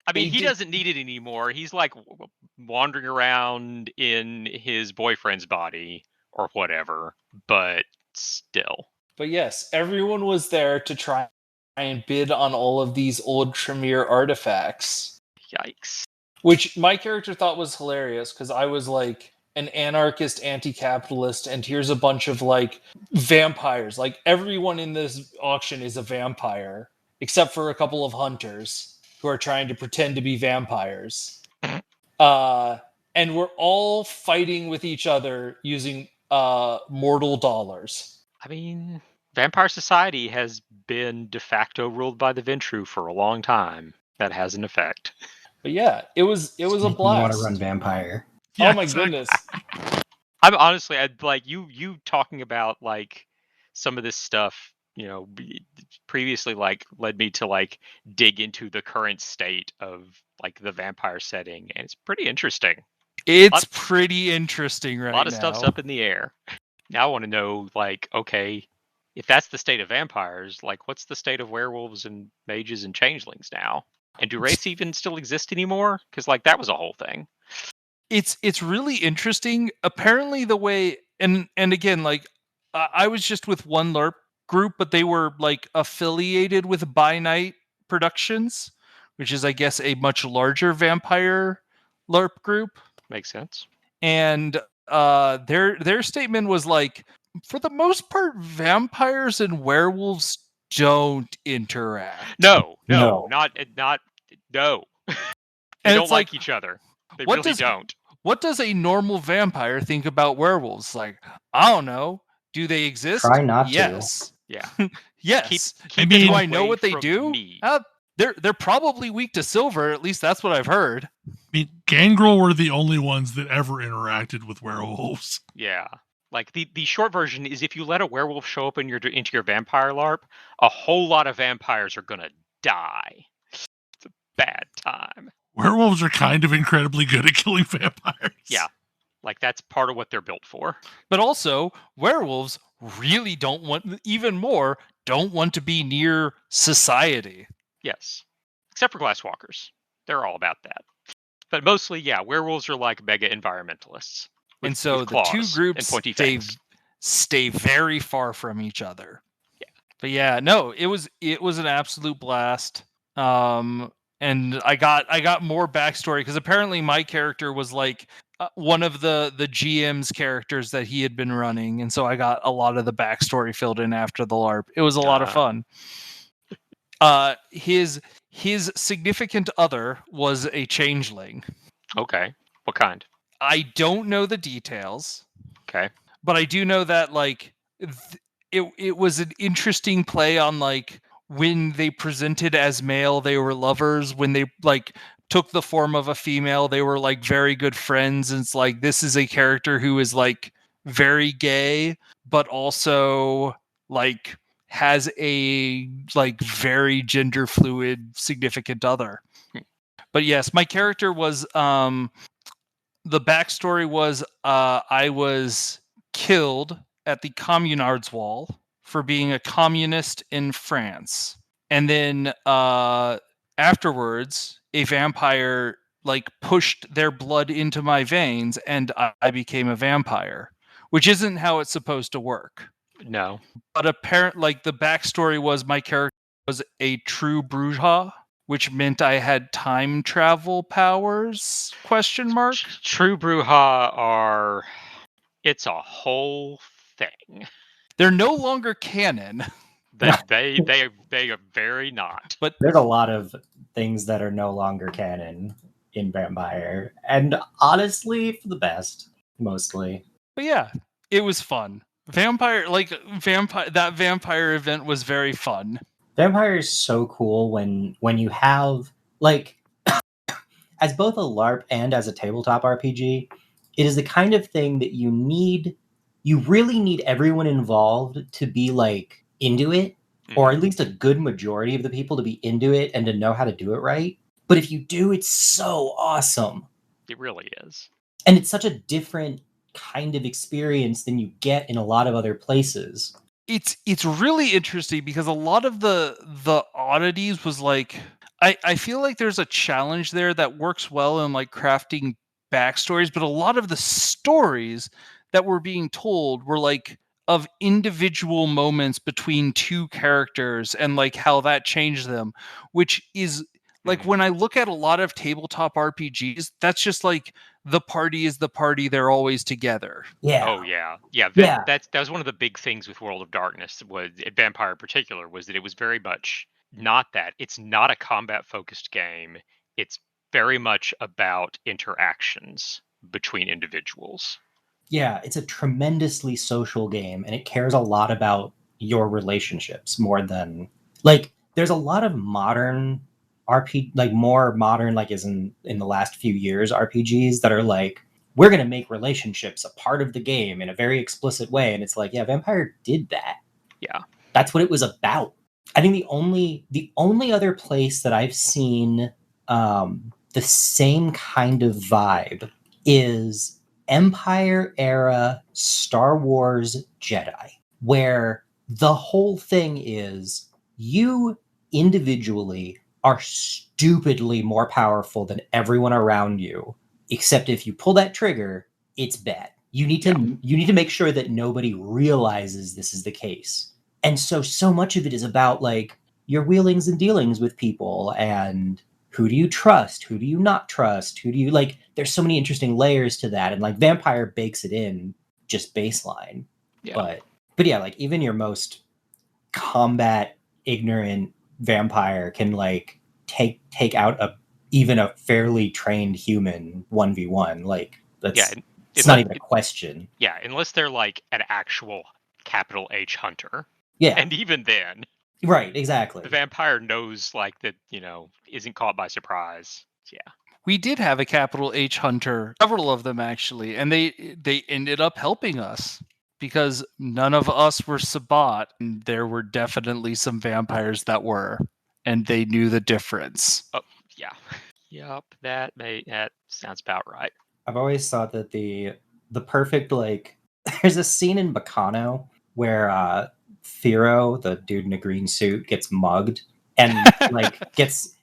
I mean, They he did- doesn't need it anymore. He's like wandering around in his boyfriend's body or whatever, but still. But yes, everyone was there to try and bid on all of these old Tremere artifacts, Yikes. which my character thought was hilarious because I was like an anarchist anti-capitalist, and here's a bunch of like vampires. Like everyone in this auction is a vampire, except for a couple of hunters who are trying to pretend to be vampires. And we're all fighting with each other using mortal dollars. I mean, Vampire Society has been de facto ruled by the Ventru for a long time. That has an effect. But yeah, it was a You want blast. to run vampire? Yeah, Oh my exactly. goodness. I'm honestly, I'd like you talking about like some of this stuff, you know, previously like led me to like dig into the current state of like the vampire setting, and it's pretty interesting. It's pretty interesting right now. A lot of stuff's up in the air. Now I want to know, like, okay, if that's the state of vampires, like, what's the state of werewolves and mages and changelings now? And do wraiths even still exist anymore? Because, like, that was a whole thing. It's really interesting. Apparently, the way and again, like I was just with one LARP group, but they were like affiliated with By Night Productions, which is, I guess, a much larger vampire LARP group. Makes sense. And their statement was like, for the most part, vampires and werewolves don't interact. No. No. Not. No. They And don't it's like like, each other. They what really does- don't. What does a normal vampire think about werewolves? Like, I don't know. Do they exist? Try not to. Yes. Yeah. Yes. Keep Do it I know away what they from do? me. They're probably weak to silver. At least that's what I've heard. I mean, Gangrel were the only ones that ever interacted with werewolves. Yeah. Like the short version is, if you let a werewolf show up into your vampire LARP, a whole lot of vampires are gonna die. It's a bad time. Werewolves are kind of incredibly good at killing vampires. Yeah. Like that's part of what they're built for. But also, werewolves really don't want to be near society. Yes. Except for glasswalkers. They're all about that. But mostly, yeah, werewolves are like mega environmentalists. And so with the two claws groups and pointy fangs. stay very far from each other. Yeah. But yeah, no, it was an absolute blast. And I got more backstory because apparently my character was like one of the GM's characters that he had been running, and so I got a lot of the backstory filled in after the LARP. It was a lot of fun. His significant other was a changeling. Okay. What kind? I don't know the details. Okay. But I do know that like it was an interesting play on like when they presented as male, they were lovers. When they like took the form of a female, they were like very good friends. And it's like, this is a character who is like very gay, but also like has a like very gender fluid significant other. But yes, my character was the backstory was I was killed at the Communards Wall for being a communist in France. And then afterwards, a vampire like pushed their blood into my veins and I became a vampire, which isn't how it's supposed to work. No. But apparently, like the backstory was my character was a true Bruja, which meant I had time travel powers, ? True Bruja it's a whole thing. They're no longer canon. They are very not. But There's a lot of things that are no longer canon in Vampire, and honestly, for the best, mostly. But yeah, it was fun. That vampire event was very fun. Vampire is so cool when you have like as both a LARP and as a tabletop RPG, it is the kind of thing that you really need everyone involved to be like into it, or at least a good majority of the people to be into it and to know how to do it right. But if you do, it's so awesome. It really is. And it's such a different kind of experience than you get in a lot of other places. It's really interesting because a lot of the oddities was like I feel like there's a challenge there that works well in like crafting backstories, but a lot of the stories that were being told were like of individual moments between two characters and like how that changed them, which is like when I look at a lot of tabletop RPGs, that's just like the party is the party, they're always together. Yeah. Oh yeah, yeah. Yeah. That was one of the big things with World of Darkness, was Vampire in particular, was that it was very much not that. It's not a combat focused game. It's very much about interactions between individuals. Yeah, it's a tremendously social game, and it cares a lot about your relationships more than like. There's a lot of modern more modern, like is in the last few years RPGs that are like, we're gonna make relationships a part of the game in a very explicit way, and it's like, yeah, Vampire did that. Yeah, that's what it was about. I think the only other place that I've seen the same kind of vibe is Empire era Star Wars Jedi, where the whole thing is you individually are stupidly more powerful than everyone around you, except if you pull that trigger, it's bad. You need to make sure that nobody realizes this is the case. And so much of it is about like your wheelings and dealings with people, and who do you trust, who do you not trust, who do you like. There's so many interesting layers to that, and like Vampire bakes it in just baseline. yeah. But yeah, like even your most combat ignorant vampire can like take out even a fairly trained human 1v1. Like that's it's not even a question. Yeah, unless they're like an actual capital H hunter. Yeah. And even then, right, exactly. the vampire knows like that, isn't caught by surprise. Yeah. We did have a capital H hunter, several of them actually, and they ended up helping us because none of us were Sabbat, and there were definitely some vampires that were, and they knew the difference. Oh, yeah. Yep, that sounds about right. I've always thought that the perfect, like, there's a scene in Bacano where Thero, the dude in a green suit, gets mugged and like gets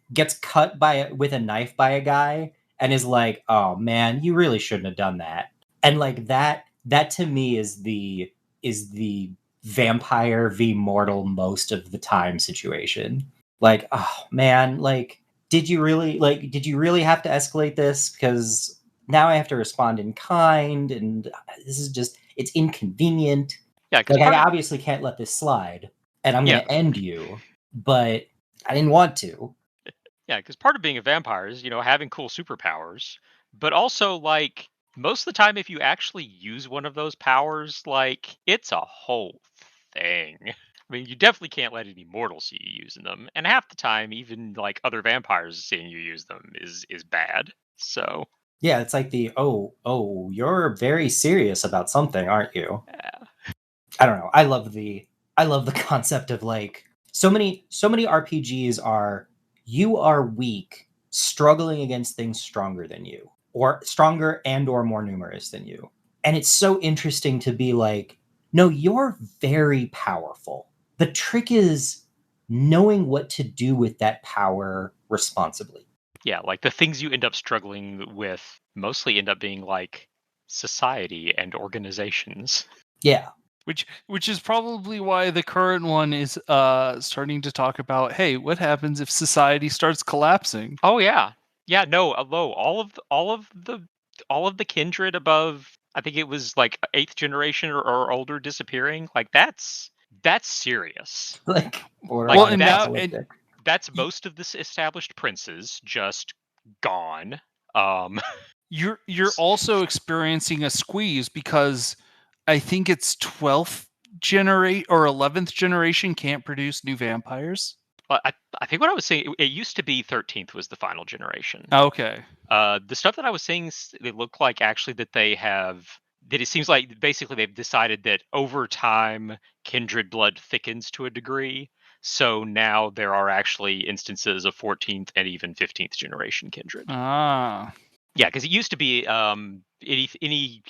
cut with a knife by a guy and is like, oh man, you really shouldn't have done that. And like that to me is the vampire v mortal most of the time situation. Like, oh man, like did you really have to escalate this? Because now I have to respond in kind, and this is just, it's inconvenient. Yeah, like I obviously can't let this slide, and I'm going to end you, but I didn't want to. Yeah, because part of being a vampire is, having cool superpowers, but also like most of the time, if you actually use one of those powers, like it's a whole thing. I mean, you definitely can't let any mortal see you using them, and half the time, even like other vampires seeing you use them is bad. So yeah, it's like oh, you're very serious about something, aren't you? Yeah. I don't know. I love the concept of like so many RPGs are, you are weak, struggling against things stronger than you, or stronger and or more numerous than you. And it's so interesting to be like, no, you're very powerful. The trick is knowing what to do with that power responsibly. Yeah, like the things you end up struggling with mostly end up being like society and organizations. Yeah. Which is probably why the current one is starting to talk about, hey, what happens if society starts collapsing? Oh yeah. Yeah, no, all of the kindred above, I think it was like 8th generation or older disappearing, like that's serious. Like, well, and now that's most of the established princes just gone. You're also experiencing a squeeze because I think it's 12th generation or 11th generation can't produce new vampires. I think what I was saying, it used to be 13th was the final generation. Okay. The stuff that I was saying, they look like actually that it seems like basically they've decided that over time kindred blood thickens to a degree. So now there are actually instances of 14th and even 15th generation kindred. Ah. Yeah, because it used to be any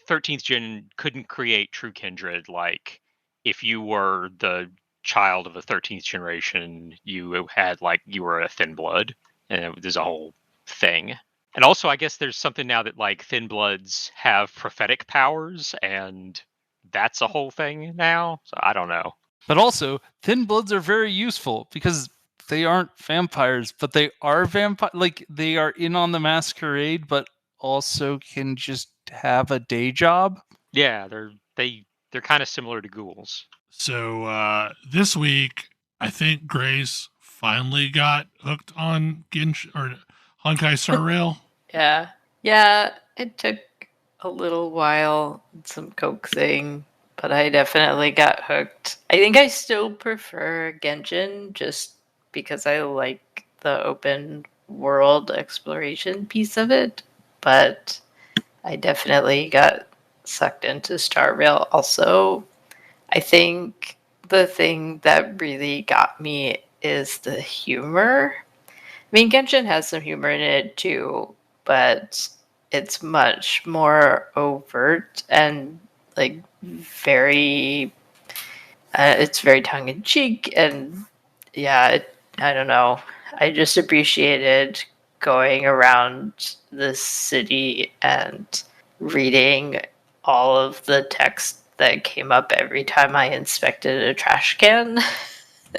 13th gen couldn't create true kindred. Like if you were the child of the 13th generation, you were a thin blood, and there's a whole thing. And also, I guess there's something now that like thin bloods have prophetic powers, and that's a whole thing now. So I don't know. But also, thin bloods are very useful because they aren't vampires, but they are vampire. Like they are in on the masquerade, but also can just have a day job. Yeah, they're kind of similar to ghouls. So this week, I think Grace finally got hooked on Genshin or Honkai Star Rail. Yeah. Yeah, it took a little while, some coaxing, but I definitely got hooked. I think I still prefer Genshin just because I like the open world exploration piece of it, but I definitely got sucked into Star Rail also. I think the thing that really got me is the humor. I mean, Genshin has some humor in it too, but it's much more overt and like very. It's very tongue in cheek, and yeah, I don't know. I just appreciated going around the city and reading all of the text that came up every time I inspected a trash can,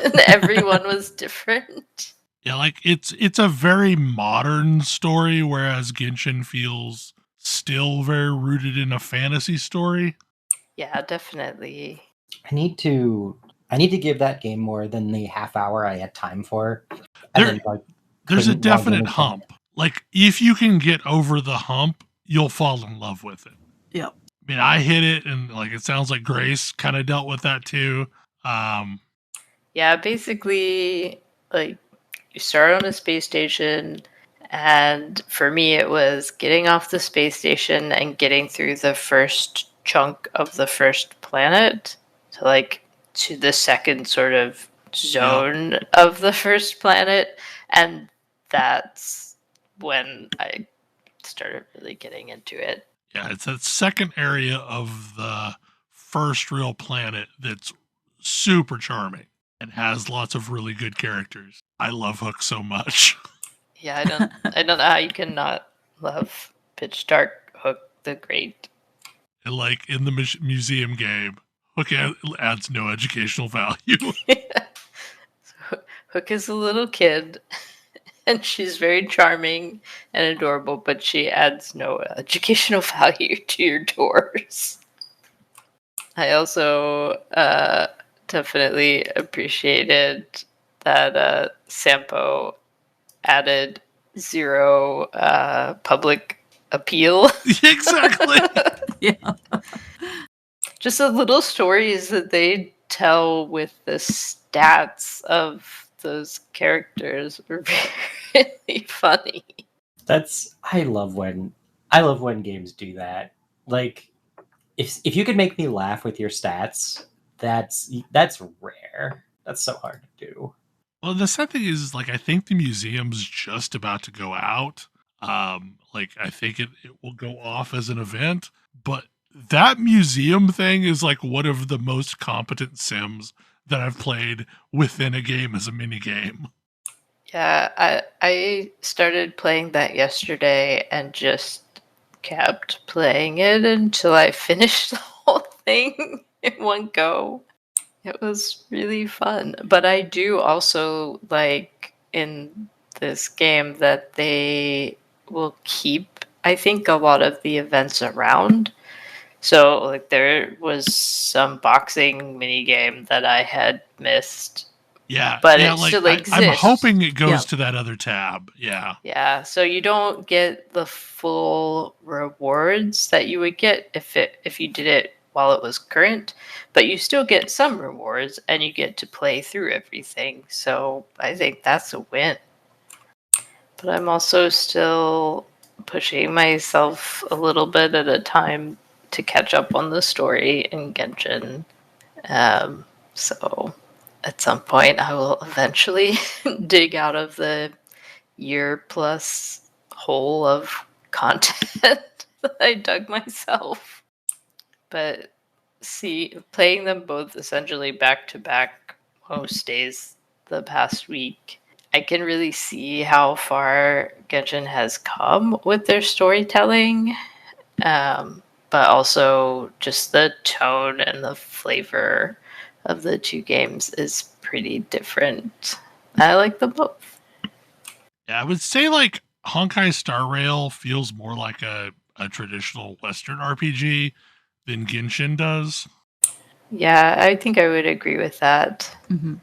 and everyone was different. Yeah, like it's a very modern story, whereas Genshin feels still very rooted in a fantasy story. Yeah, definitely. I need to give that game more than the half hour I had time for. There's a couldn't log in definite again. hump. Like if you can get over the hump, you'll fall in love with it. Yep. I mean, I hit it, and like it sounds like Grace kind of dealt with that too. Yeah, basically, like you start on a space station, and for me, it was getting off the space station and getting through the first chunk of the first planet to like to the second sort of zone of the first planet, and that's when I started really getting into it. Yeah, it's that second area of the first real planet that's super charming and has lots of really good characters. I love Hook so much. Yeah, I don't know how you can not love Pitch Dark Hook the Great. And like in the museum game, Hook adds no educational value. Hook is a little kid, and she's very charming and adorable, but she adds no educational value to your doors. I also definitely appreciated that Sampo added 0 public appeal. Exactly. Yeah. Just the little stories that they tell with the stats of those characters were really funny. I love when games do that. Like if you could make me laugh with your stats, that's rare. That's so hard to do. Well, the sad thing is, like, I think the museum's just about to go out. Like, I think it will go off as an event, but that museum thing is like one of the most competent sims that I've played within a game as a mini game. Yeah, I started playing that yesterday and just kept playing it until I finished the whole thing in one go. It was really fun. But I do also like in this game that they will keep, I think, a lot of the events around. So, like, there was some boxing mini game that I had missed. Yeah, But yeah, it like, still exists. I'm hoping it goes Yeah. to that other tab. Yeah. Yeah, so you don't get the full rewards that you would get if you did it while it was current, but you still get some rewards and you get to play through everything. So I think that's a win. But I'm also still pushing myself a little bit at a time to catch up on the story in Genshin. So at some point I will eventually dig out of the year plus hole of content that I dug myself. But see, playing them both essentially back to back most days the past week, I can really see how far Genshin has come with their storytelling, but also just the tone and the flavor of the two games is pretty different. I like them both. Yeah, I would say like Honkai Star Rail feels more like a traditional Western RPG than Genshin does. Yeah, I think I would agree with that. Mm-hmm.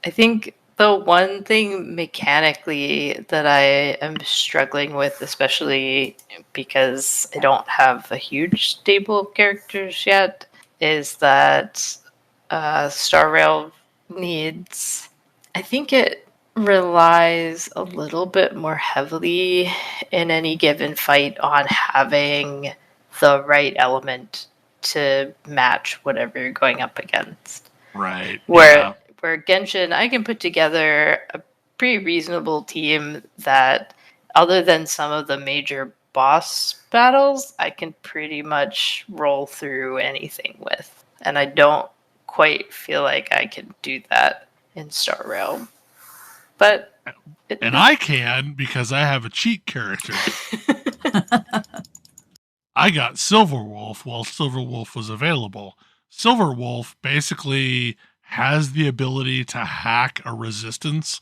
I think the one thing mechanically that I am struggling with, especially because I don't have a huge stable of characters yet, is that Star Rail needs. I think it relies a little bit more heavily in any given fight on having the right element to match whatever you're going up against. Right. Where Genshin, I can put together a pretty reasonable team that, other than some of the major boss battles, I can pretty much roll through anything with. And I don't quite feel like I can do that in Star Rail. But And I can because I have a cheat character. I got Silverwolf while Silverwolf was available. Silverwolf basically has the ability to hack a resistance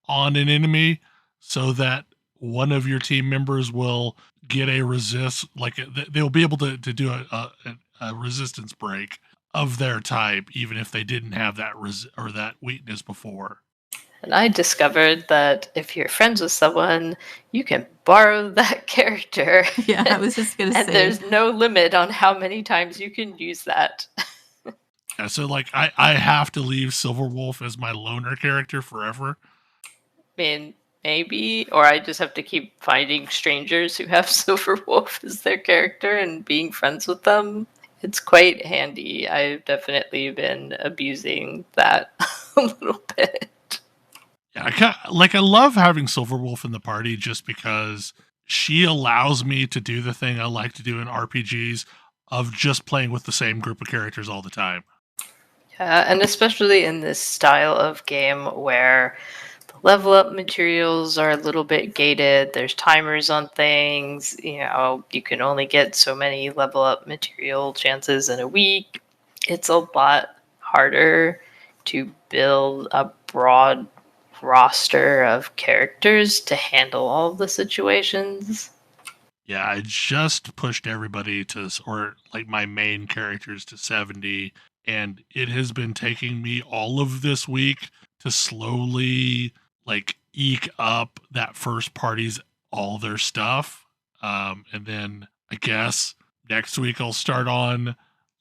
on an enemy so that one of your team members will get a resist, like they'll be able to do a resistance break of their type, even if they didn't have that or that weakness before. And I discovered that if you're friends with someone, you can borrow that character. Yeah, I was just going to say. And there's no limit on how many times you can use that. Yeah, so like I have to leave Silverwolf as my loner character forever. I mean, maybe, or I just have to keep finding strangers who have Silverwolf as their character and being friends with them. It's quite handy. I've definitely been abusing that a little bit. Yeah, I love having Silverwolf in the party just because she allows me to do the thing I like to do in RPGs of just playing with the same group of characters all the time. Yeah, and especially in this style of game where the level up materials are a little bit gated, there's timers on things, you can only get so many level up material chances in a week. It's a lot harder to build a broad roster of characters to handle all of the situations. Yeah, I just pushed everybody or like my main characters to 70, and it has been taking me all of this week to slowly like eke up that first party's all their stuff. And then I guess next week I'll start on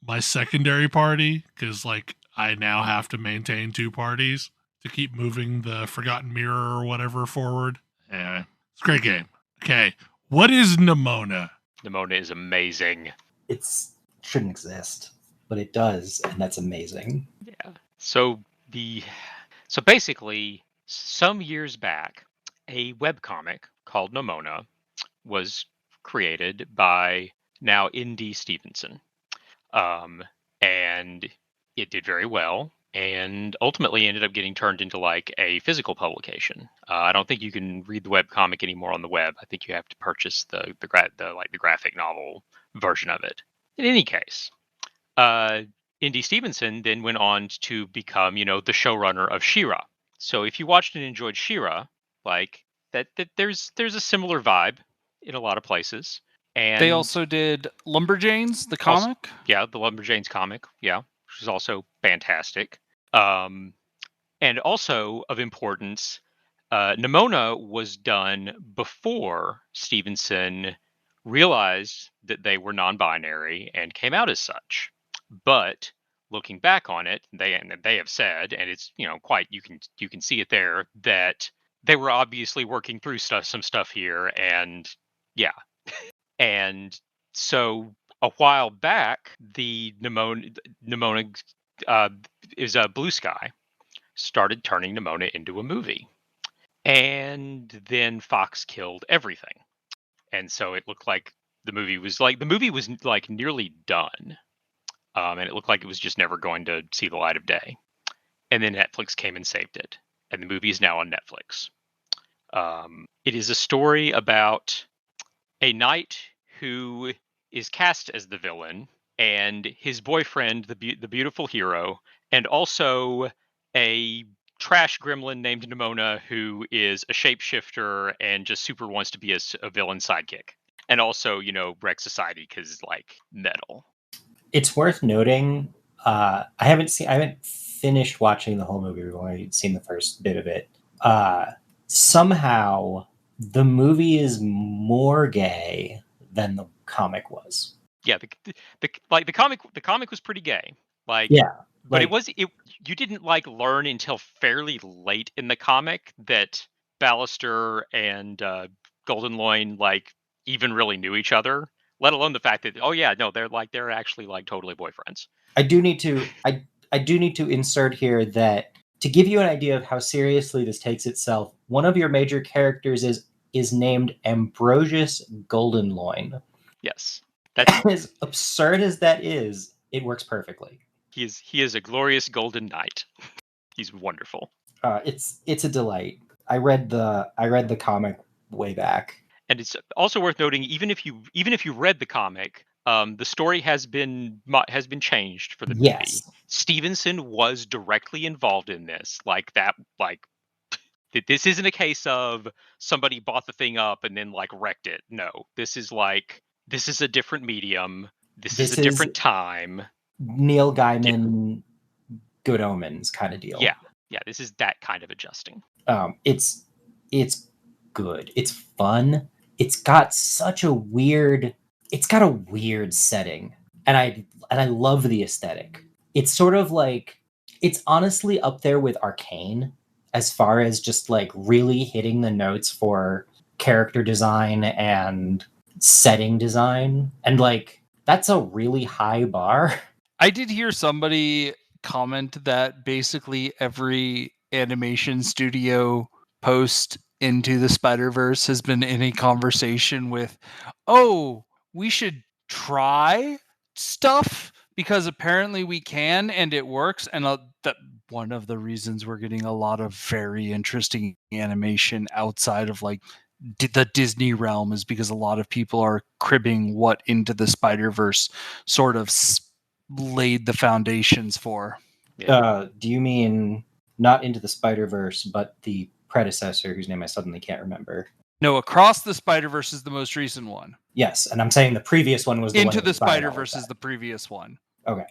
my secondary party because like I now have to maintain 2 parties to keep moving the Forgotten Mirror or whatever forward. Yeah, it's a great game. Okay. What is Nimona? Nimona is amazing. It shouldn't exist, but it does, and that's amazing. Yeah. So basically, some years back, a webcomic called Nimona was created by now Indy Stevenson. And it did very well, and ultimately ended up getting turned into like a physical publication. I don't think you can read the webcomic anymore on the web. I think you have to purchase the graphic novel version of it. In any case, Indy Stevenson then went on to become, the showrunner of She-Ra. So if you watched and enjoyed She-Ra, like that there's a similar vibe in a lot of places. And they also did Lumberjanes, the comic. The Lumberjanes comic, which is also fantastic. And also of importance, Nimona was done before Stevenson realized that they were non-binary and came out as such. But looking back on it, they have said, and it's quite you can see it there, that they were obviously working through some stuff here, and yeah. And so a while back, the Nimona is a Blue Sky started turning Nimona into a movie, and then Fox killed everything, and so it looked like the movie was nearly done, and it looked like it was just never going to see the light of day. and then Netflix came and saved it, and the movie is now on Netflix. It is a story about a knight who is cast as the villain, and his boyfriend, the beautiful hero, and also a trash gremlin named Nimona, who is a shapeshifter and just super wants to be a villain sidekick, and also wreck society because like metal. It's worth noting. I haven't finished watching the whole movie. We've only seen the first bit of it. Somehow, the movie is more gay than the comic was. Yeah, the comic was pretty gay. Like, yeah, but you didn't like learn until fairly late in the comic that Ballister and Golden Loin like even really knew each other. Let alone the fact that they're actually like totally boyfriends. I do need to insert here that to give you an idea of how seriously this takes itself, one of your major characters is named Ambrosius Goldenloin. Yes. As absurd as that is, it works perfectly. He is a glorious golden knight. He's wonderful. It's a delight. I read the comic way back. And it's also worth noting, even if you read the comic, the story has been changed for the movie. Yes. Stevenson was directly involved in this. This isn't a case of somebody bought the thing up and then like wrecked it. No, this is a different medium. This is a different time. Neil Gaiman, Good Omens kind of deal. Yeah, this is that kind of adjusting. It's good. It's fun. It's got a weird setting, and I love the aesthetic. It's sort of like, it's honestly up there with Arcane as far as just like really hitting the notes for character design and setting design, and like that's a really high bar. I did hear somebody comment that basically every animation studio post Into the Spider-Verse has been in a conversation with, oh, we should try stuff because apparently we can and it works. And that one of the reasons we're getting a lot of very interesting animation outside of like the Disney realm is because a lot of people are cribbing what Into the Spider-Verse sort of laid the foundations for. Do you mean not Into the Spider-Verse, but the predecessor whose name I suddenly can't remember? No, Across the Spider-Verse is the most recent one. Yes, and I'm saying the previous one was the Into one the Spider-Verse is the previous one. Okay.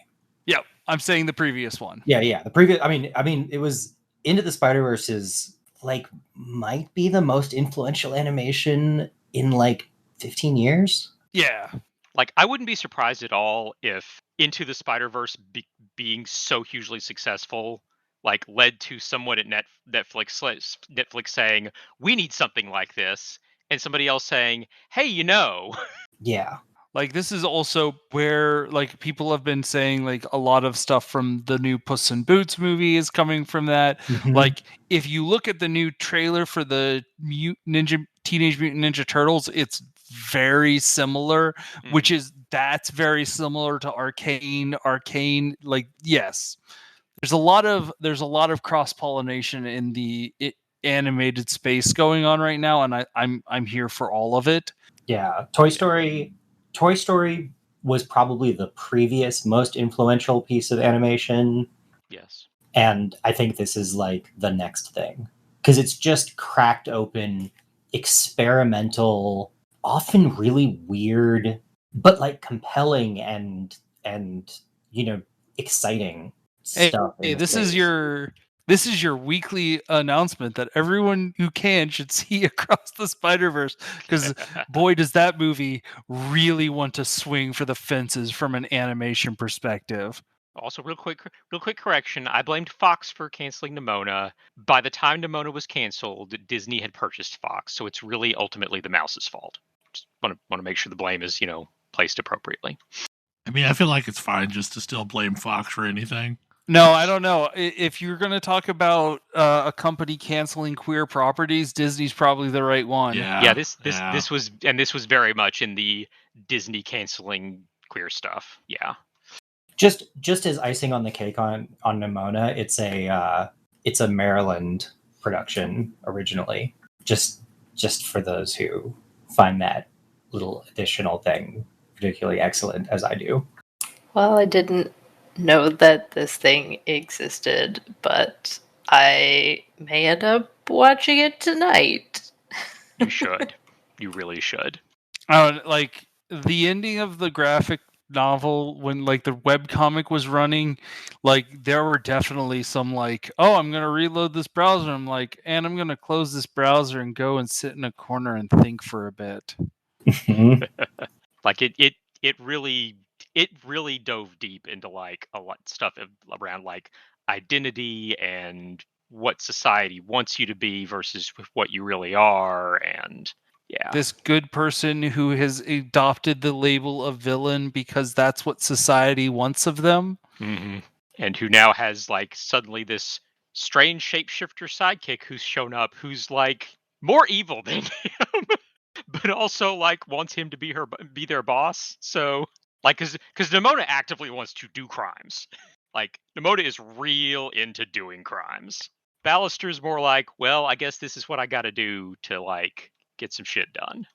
Yep, I'm saying the previous one. Yeah. The previous. I mean, it was Into the Spider-Verse is like might be the most influential animation in like 15 years. Yeah. Like, I wouldn't be surprised at all if Into the Spider-Verse being so hugely successful like led to someone at Netflix saying, we need something like this, and somebody else saying, hey, Yeah. Like, this is also where like people have been saying like a lot of stuff from the new Puss in Boots movie is coming from that. Mhm. Like, if you look at the new trailer for the Teenage Mutant Ninja Turtles, it's very similar, that's very similar to Arcane. Like, yes, there's a lot of cross-pollination in the animated space going on right now, and I'm here for all of it. Yeah, Toy Story was probably the previous most influential piece of animation. Yes. And I think this is like the next thing, because it's just cracked open, experimental, often really weird, but like compelling and exciting stuff. Hey, this is your weekly announcement that everyone who can should see Across the Spider-Verse, because boy, does that movie really want to swing for the fences from an animation perspective. Also, real quick correction. I blamed Fox for canceling Nimona. By the time Nimona was canceled, Disney had purchased Fox, so it's really ultimately the mouse's fault. Just want to make sure the blame is, placed appropriately. I mean, I feel like it's fine just to still blame Fox for anything. No, I don't know. If you're going to talk about a company canceling queer properties, Disney's probably the right one. Yeah. This was very much in the Disney canceling queer stuff. Yeah. Just as icing on the cake on Nimona, it's a Maryland production originally. Just for those who find that little additional thing particularly excellent, as I do. Well, I didn't know that this thing existed, but I may end up watching it tonight. You should. You really should. Like the ending of the graphic novel when like the webcomic was running, like there were definitely some like, oh, I'm gonna reload this browser. I'm like, and I'm gonna close this browser and go and sit in a corner and think for a bit. Like it really dove deep into like a lot of stuff around like identity and what society wants you to be versus what you really are, and yeah, This good person who has adopted the label of villain because that's what society wants of them. mm-hmm. And who now has like suddenly this strange shapeshifter sidekick who's shown up, who's like more evil than him, but also like wants him to be their boss. So like, because Nimona actively wants to do crimes. Like Nimona is real into doing crimes. Ballister's more like, well, I guess this is what I got to do to like get some shit done.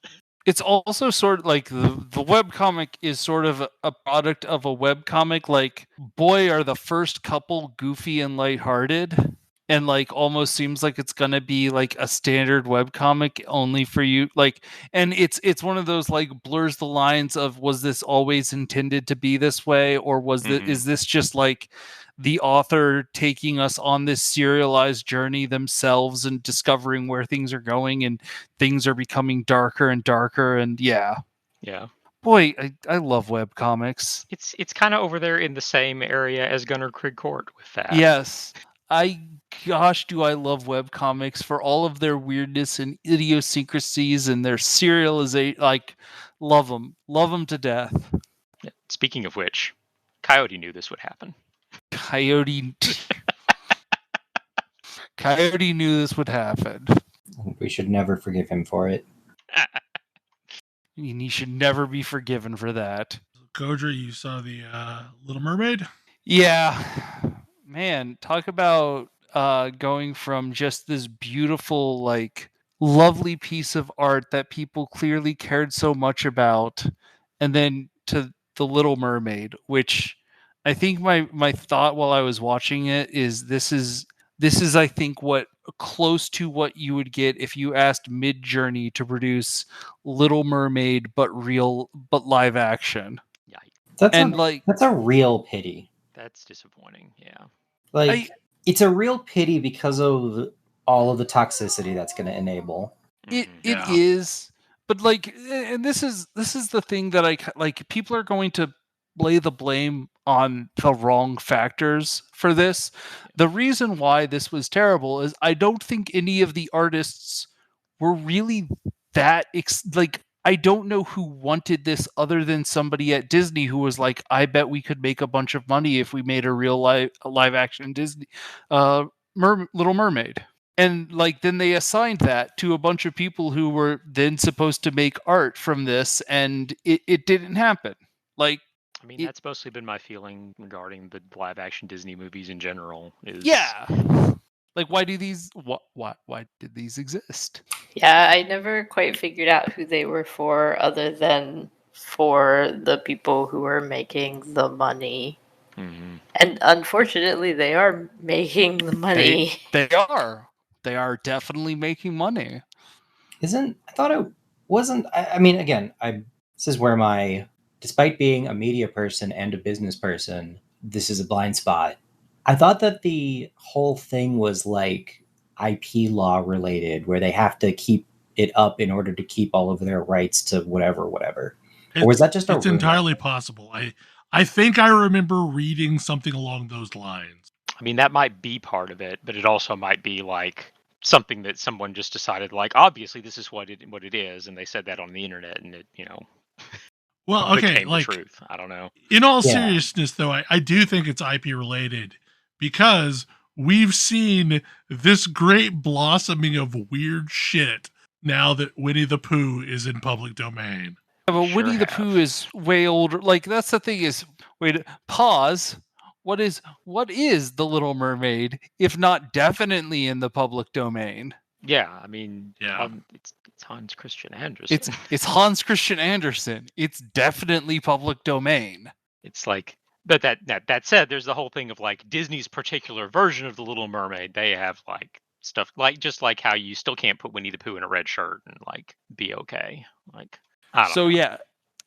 It's also sort of like the webcomic is sort of a product of a webcomic. Like, boy, are the first couple goofy and lighthearted, and like almost seems like it's gonna be like a standard webcomic only for you. Like, and it's one of those like blurs the lines of, was this always intended to be this way, or was is this just like the author taking us on this serialized journey themselves and discovering where things are going, and things are becoming darker and darker. And yeah, boy, I love webcomics. It's kind of over there in the same area as Gunnar Krigg Court with that. Yes, gosh, do I love webcomics for all of their weirdness and idiosyncrasies and their serialization. Like, love them to death. Yeah. Speaking of which, Coyote knew this would happen. Coyote knew this would happen. We should never forgive him for it. And he should never be forgiven for that. Kodra, you saw the Little Mermaid? Yeah. Man, talk about going from just this beautiful, like, lovely piece of art that people clearly cared so much about, and then to The Little Mermaid, which I think my thought while I was watching it is this is I think what close to what you would get if you asked Midjourney to produce Little Mermaid but live action. Yeah. That's a real pity. That's disappointing. Yeah. Like it's a real pity because of all of the toxicity that's going to enable. It is, but like, and this is the thing that I like. People are going to lay the blame on the wrong factors for this. The reason why this was terrible is I don't think any of the artists were really that like. I don't know who wanted this other than somebody at Disney who was like, I bet we could make a bunch of money if we made a real live action Disney Little Mermaid. And like then they assigned that to a bunch of people who were then supposed to make art from this, and it didn't happen. Like, I mean, that's mostly been my feeling regarding the live action Disney movies in general. Like, why did these exist? Yeah, I never quite figured out who they were for, other than for the people who are making the money. Mm-hmm. And unfortunately, they are making the money. They are definitely making money. I thought it wasn't. I mean, again, this is where despite being a media person and a business person, this is a blind spot. I thought that the whole thing was like IP law related, where they have to keep it up in order to keep all of their rights to whatever. Or was that just it's entirely possible. I think I remember reading something along those lines. I mean, that might be part of it, but it also might be like something that someone just decided, like, obviously this is what it is, and they said that on the internet, and it, well, okay, became like the truth. I don't know. In all seriousness, though, I do think it's IP related, because we've seen this great blossoming of weird shit now that Winnie the Pooh is in public domain. but Sure Winnie the have. Pooh is way older. Like that's the thing is, wait, pause. What is The Little Mermaid, if not definitely in the public domain? Yeah, I mean, Yeah. it's Hans Christian Andersen. It's Hans Christian Andersen. It's definitely public domain. It's like, but that said, there's the whole thing of like Disney's particular version of The Little Mermaid. They have like stuff like just like how you still can't put Winnie the Pooh in a red shirt and like be okay. Like, I don't know. Yeah,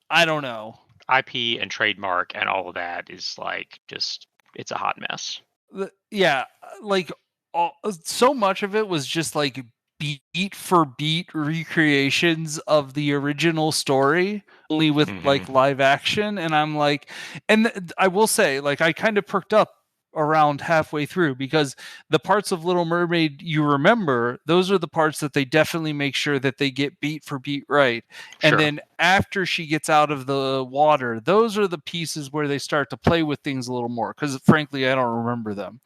I don't know. IP and trademark and all of that is like just it's a hot mess. Like so much of it was just like beat for beat recreations of the original story, only with like live action. And I'm like, I will say, like, I kind of perked up around halfway through because the parts of Little Mermaid you remember, those are the parts that they definitely make sure that they get beat for beat right. Sure. And then after she gets out of the water, those are the pieces where they start to play with things a little more, because frankly I don't remember them.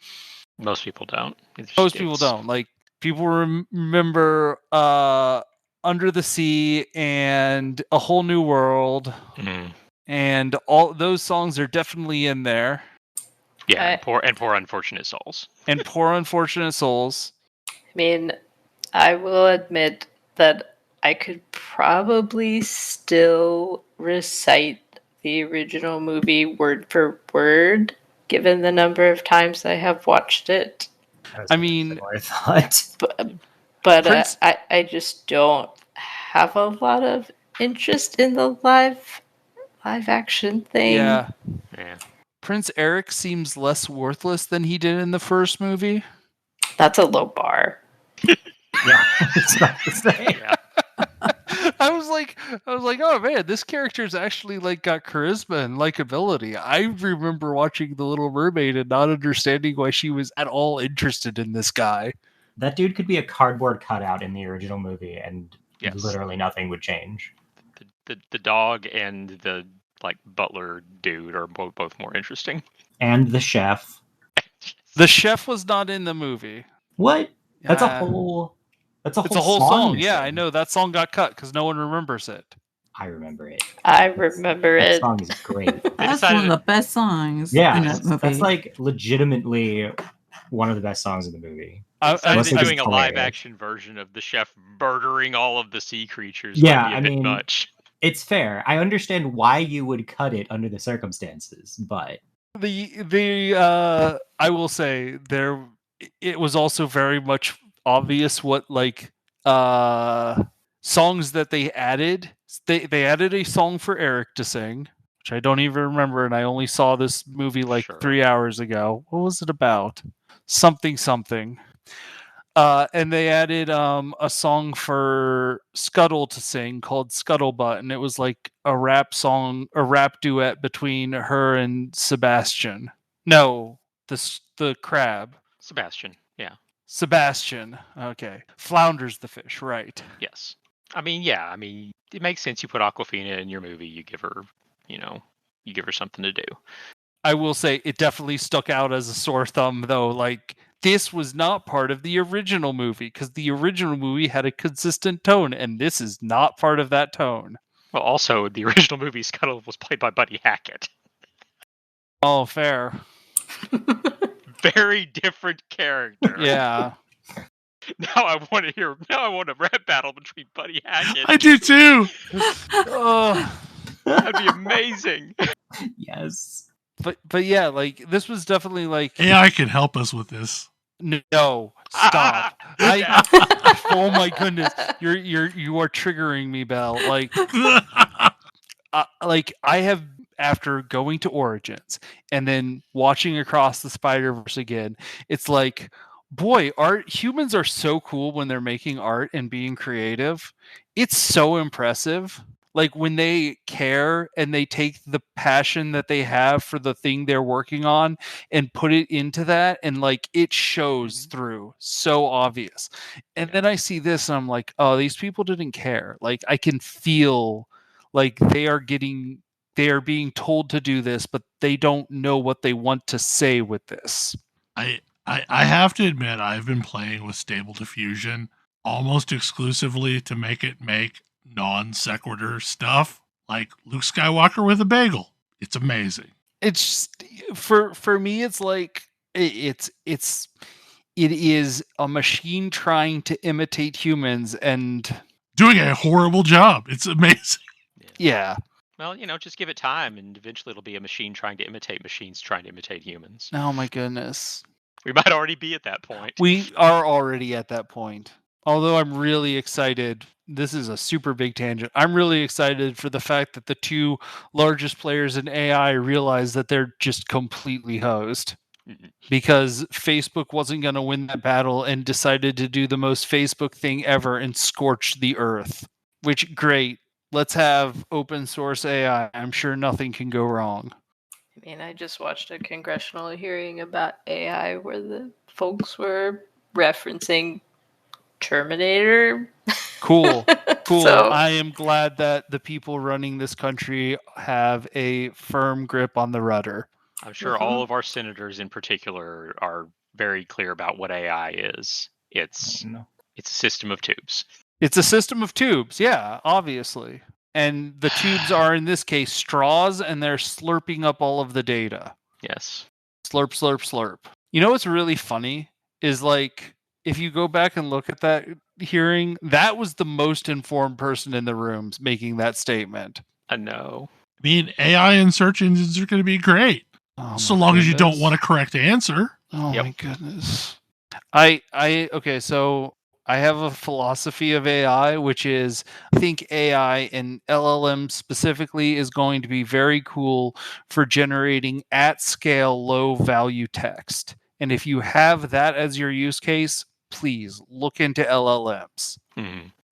Most people don't. People don't. Like, people remember Under the Sea and A Whole New World, and all those songs are definitely in there. Yeah, and poor unfortunate souls. And poor unfortunate souls. I mean, I will admit that I could probably still recite the original movie word for word, given the number of times I have watched it. I mean, I thought. But I just don't have a lot of interest in the live action thing. Yeah. Prince Eric seems less worthless than he did in the first movie. That's a low bar. Yeah, it's not the same. Yeah. I was like, oh man, this character's actually like got charisma and likability. I remember watching The Little Mermaid and not understanding why she was at all interested in this guy. That dude could be a cardboard cutout in the original movie, and literally nothing would change. The dog and the like butler dude are both more interesting. And the chef. The chef was not in the movie. What? That's a whole. It's a whole song. Yeah, I know that song got cut because no one remembers it. I remember it. I remember that it. That song is great. That's one of the best songs. Yeah, in that movie. That's like legitimately one of the best songs in the movie. I'm doing a live action version of the chef murdering all of the sea creatures. Yeah, I mean, much. It's fair. I understand why you would cut it under the circumstances, but I will say it was also very much obvious what like songs that they added. They added a song for Eric to sing, which I don't even remember, and I only saw this movie like 3 hours ago. What was it about? Something. And they added a song for Scuttle to sing called Scuttlebutt, and it was like a rap duet between her and Sebastian. No, the crab. Sebastian, yeah. Sebastian. Okay. Flounder's the fish, right. Yes. I mean, it makes sense. You put Awkwafina in your movie, you give her something to do. I will say it definitely stuck out as a sore thumb, though. Like, this was not part of the original movie, because the original movie had a consistent tone, and this is not part of that tone. Well, also, the original movie, Scuttle was played by Buddy Hackett. Oh, fair. Very different character. Yeah. Now I want a rap battle between Buddy Hackett. I do too. That'd be amazing. Yes. But yeah, like, this was definitely like AI can help us with this. No, stop. Oh my goodness. You are triggering me, Belle. Like I have, after going to Origins and then watching Across the Spider-Verse again, it's like, boy, humans are so cool when they're making art and being creative. It's so impressive. Like, when they care and they take the passion that they have for the thing they're working on and put it into that, and like, it shows through, so obvious. And then I see this and I'm like, oh, these people didn't care. Like, I can feel like they are being told to do this, but they don't know what they want to say with this. I have to admit, I've been playing with Stable Diffusion almost exclusively to make it make non sequitur stuff. like Luke Skywalker with a bagel. It's amazing. It's just, for me, it's like it is a machine trying to imitate humans, and Doing a horrible job. It's amazing. yeah. Well, just give it time, and eventually it'll be a machine trying to imitate machines trying to imitate humans. Oh my goodness. We might already be at that point. We are already at that point. Although I'm really excited. This is a super big tangent. I'm really excited for the fact that the two largest players in AI realize that they're just completely hosed. Because Facebook wasn't going to win that battle and decided to do the most Facebook thing ever and scorch the earth. Which, great. Let's have open source AI. I'm sure nothing can go wrong. I mean, I just watched a congressional hearing about AI where the folks were referencing Terminator. Cool. Cool. So- I am glad that the people running this country have a firm grip on the rudder. I'm sure all of our senators in particular are very clear about what AI is. It's a system of tubes. It's a system of tubes, yeah, obviously. And the tubes are, in this case, straws, and they're slurping up all of the data. Yes. Slurp, slurp, slurp. You know what's really funny is, like, if you go back and look at that hearing, that was the most informed person in the rooms making that statement. I know. I mean, AI and search engines are going to be great. Oh So my long as you don't goodness. want a correct answer. Oh Yep. my goodness. Okay, so I have a philosophy of AI, which is I think AI and LLM specifically is going to be very cool for generating at scale low value text. And if you have that as your use case, please look into LLMs.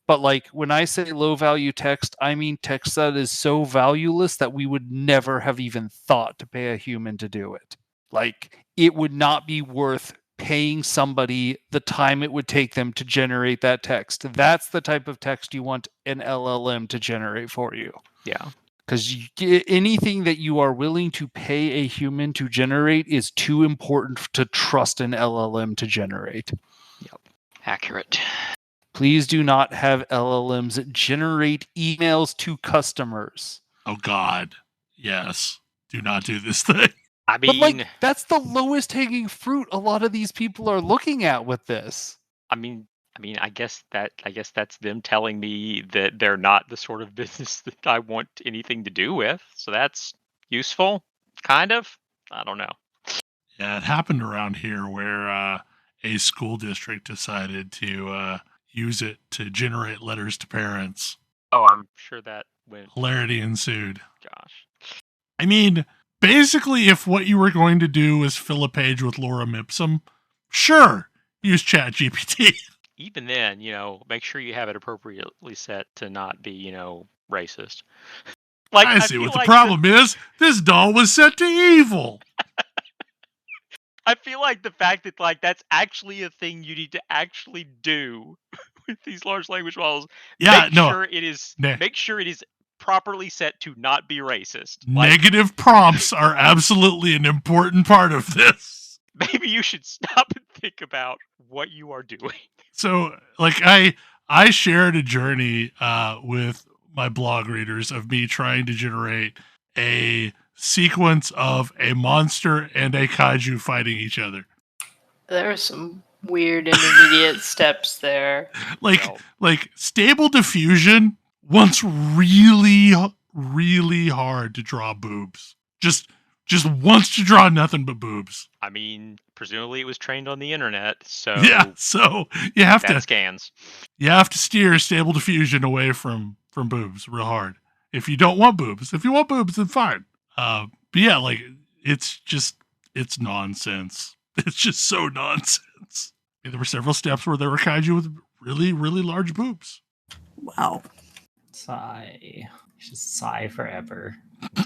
But like when I say low value text, I mean text that is so valueless that we would never have even thought to pay a human to do it. Like it would not be worth paying somebody the time it would take them to generate that text. That's the type of text you want an LLM to generate for you. Yeah. Because anything that you are willing to pay a human to generate is too important to trust an LLM to generate. Yep. Accurate. Please do not have LLMs generate emails to customers. Oh, God. Yes. Do not do this thing. I But mean, like, that's the lowest hanging fruit a lot of these people are looking at with this. I guess that's them telling me that they're not the sort of business that I want anything to do with. So that's useful, kind of. I don't know. Yeah, it happened around here where a school district decided to use it to generate letters to parents. Oh, I'm sure that went. Hilarity ensued. Gosh. I mean, basically, if what you were going to do was fill a page with Laura Mipsum, sure, use ChatGPT. Even then, make sure you have it appropriately set to not be, racist. Like I see what the like problem is. This doll was set to evil. I feel like the fact that that's actually a thing you need to actually do with these large language models. Yeah, Make sure it is properly set to not be racist. Negative prompts are absolutely an important part of this. Maybe you should stop and think about what you are doing. So, I shared a journey with my blog readers of me trying to generate a sequence of a monster and a kaiju fighting each other. There are some weird intermediate steps there. Like Stable Diffusion wants really, really hard to draw boobs. Just wants to draw nothing but boobs. I mean, presumably it was trained on the internet, so yeah. So you have to scans. You have to steer Stable Diffusion away from boobs real hard. If you don't want boobs, if you want boobs, then fine. But yeah, it's nonsense. It's just so nonsense. And there were several steps where there were kaiju with really, really large boobs. Wow. Sigh. You should sigh forever.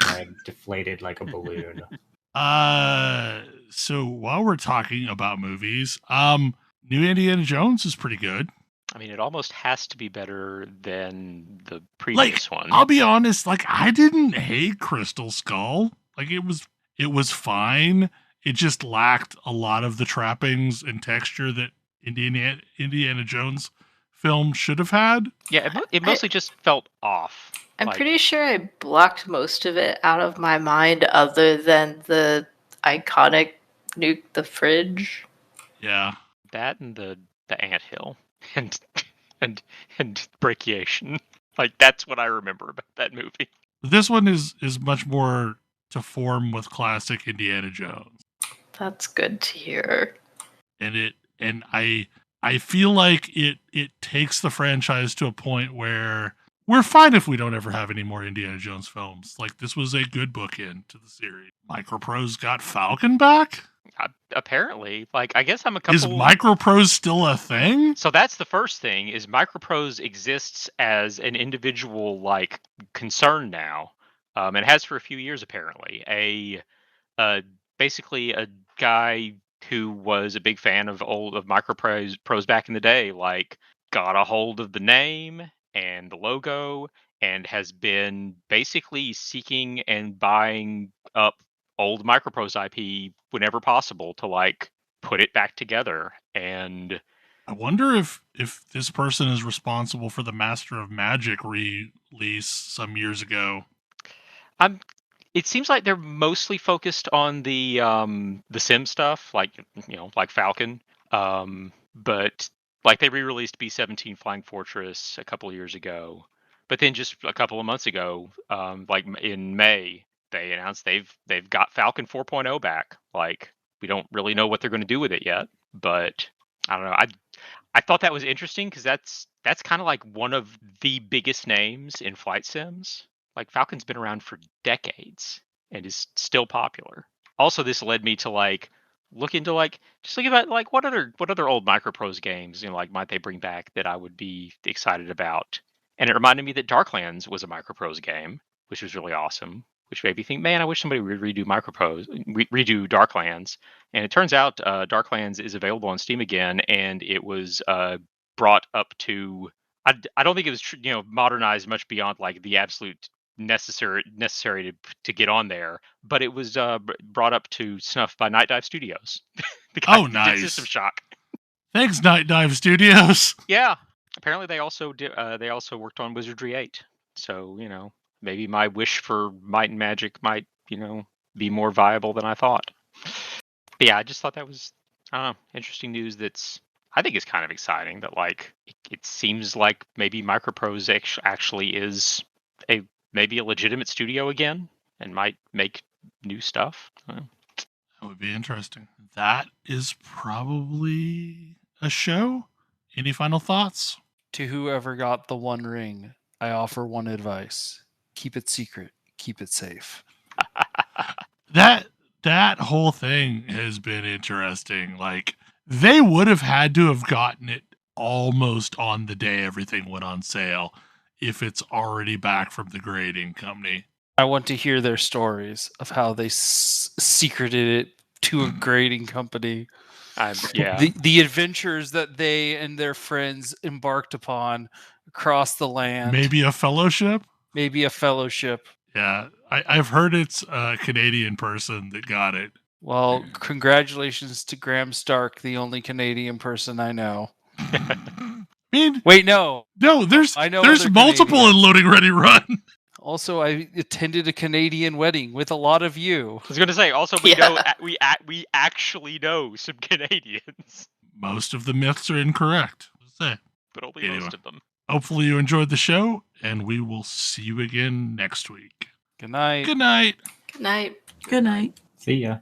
I'm deflated like a balloon. So while we're talking about movies, New Indiana Jones is pretty good. I mean, it almost has to be better than the previous one. I'll be honest, I didn't hate Crystal Skull. It was fine. It just lacked a lot of the trappings and texture that Indiana Jones film should have had. Yeah, it mostly just felt off. I'm Like- pretty sure I blocked most of it out of my mind other than the iconic nuke the fridge. Yeah. That and the anthill and and brachiation. Like that's what I remember about that movie. This one is much more to form with classic Indiana Jones. That's good to hear. And I feel like it takes the franchise to a point where we're fine if we don't ever have any more Indiana Jones films. Like, this was a good bookend to the series. Microprose got Falcon back? Apparently, like I guess I'm a couple. Is Microprose still a thing? So that's the first thing. Is Microprose exists as an individual like concern now, and has for a few years apparently. Basically a guy who was a big fan of Microprose back in the day, like got a hold of the name and the logo and has been basically seeking and buying up old Microprose IP whenever possible to like put it back together. And I wonder if this person is responsible for the Master of Magic release some years ago. it seems like they're mostly focused on the sim stuff, like like Falcon. But like they re-released B-17 Flying Fortress a couple of years ago. But then just a couple of months ago, like in May, they announced they've got Falcon 4.0 back. Like we don't really know what they're going to do with it yet, but I don't know. I thought that was interesting because that's kind of like one of the biggest names in flight sims. Like Falcon's been around for decades and is still popular. Also, this led me to like look into like just think about like what other old Microprose games like might they bring back that I would be excited about. And it reminded me that Darklands was a Microprose game, which was really awesome. Which made me think, man, I wish somebody would redo Darklands. And it turns out Darklands is available on Steam again, and it was brought up to. I don't think it was modernized much beyond like the absolute necessary to get on there, but it was brought up to snuff by Night Dive Studios. The guy Oh, who did nice. System Shock. Thanks, Night Dive Studios. Yeah, apparently they also did. They also worked on Wizardry 8. So maybe my wish for Might and Magic might be more viable than I thought. But yeah, I just thought that was interesting news. I think it's kind of exciting that like it seems like maybe Microprose actually is maybe a legitimate studio again and might make new stuff. That would be interesting. That is probably a show. Any final thoughts? To whoever got the One Ring, I offer one advice. Keep it secret. Keep it safe. That whole thing has been interesting. Like, they would have had to have gotten it almost on the day everything went on sale if it's already back from the grading company. I want to hear their stories of how they secreted it to a grading company. Yeah. The adventures that they and their friends embarked upon across the land. Maybe a fellowship? Maybe a fellowship. Yeah, I've heard it's a Canadian person that got it. Well, congratulations to Graham Stark, the only Canadian person I know. I mean, Wait, no. there's I know there's other multiple Canadians. in Loading Ready Run. Also, I attended a Canadian wedding with a lot of you. I was going to say, also, we know we actually know some Canadians, Most of the myths are incorrect. Say. but only Anyway. most of them. Hopefully you enjoyed the show, and we will see you again next week. Good night. Good night. Good night. Good night. See ya.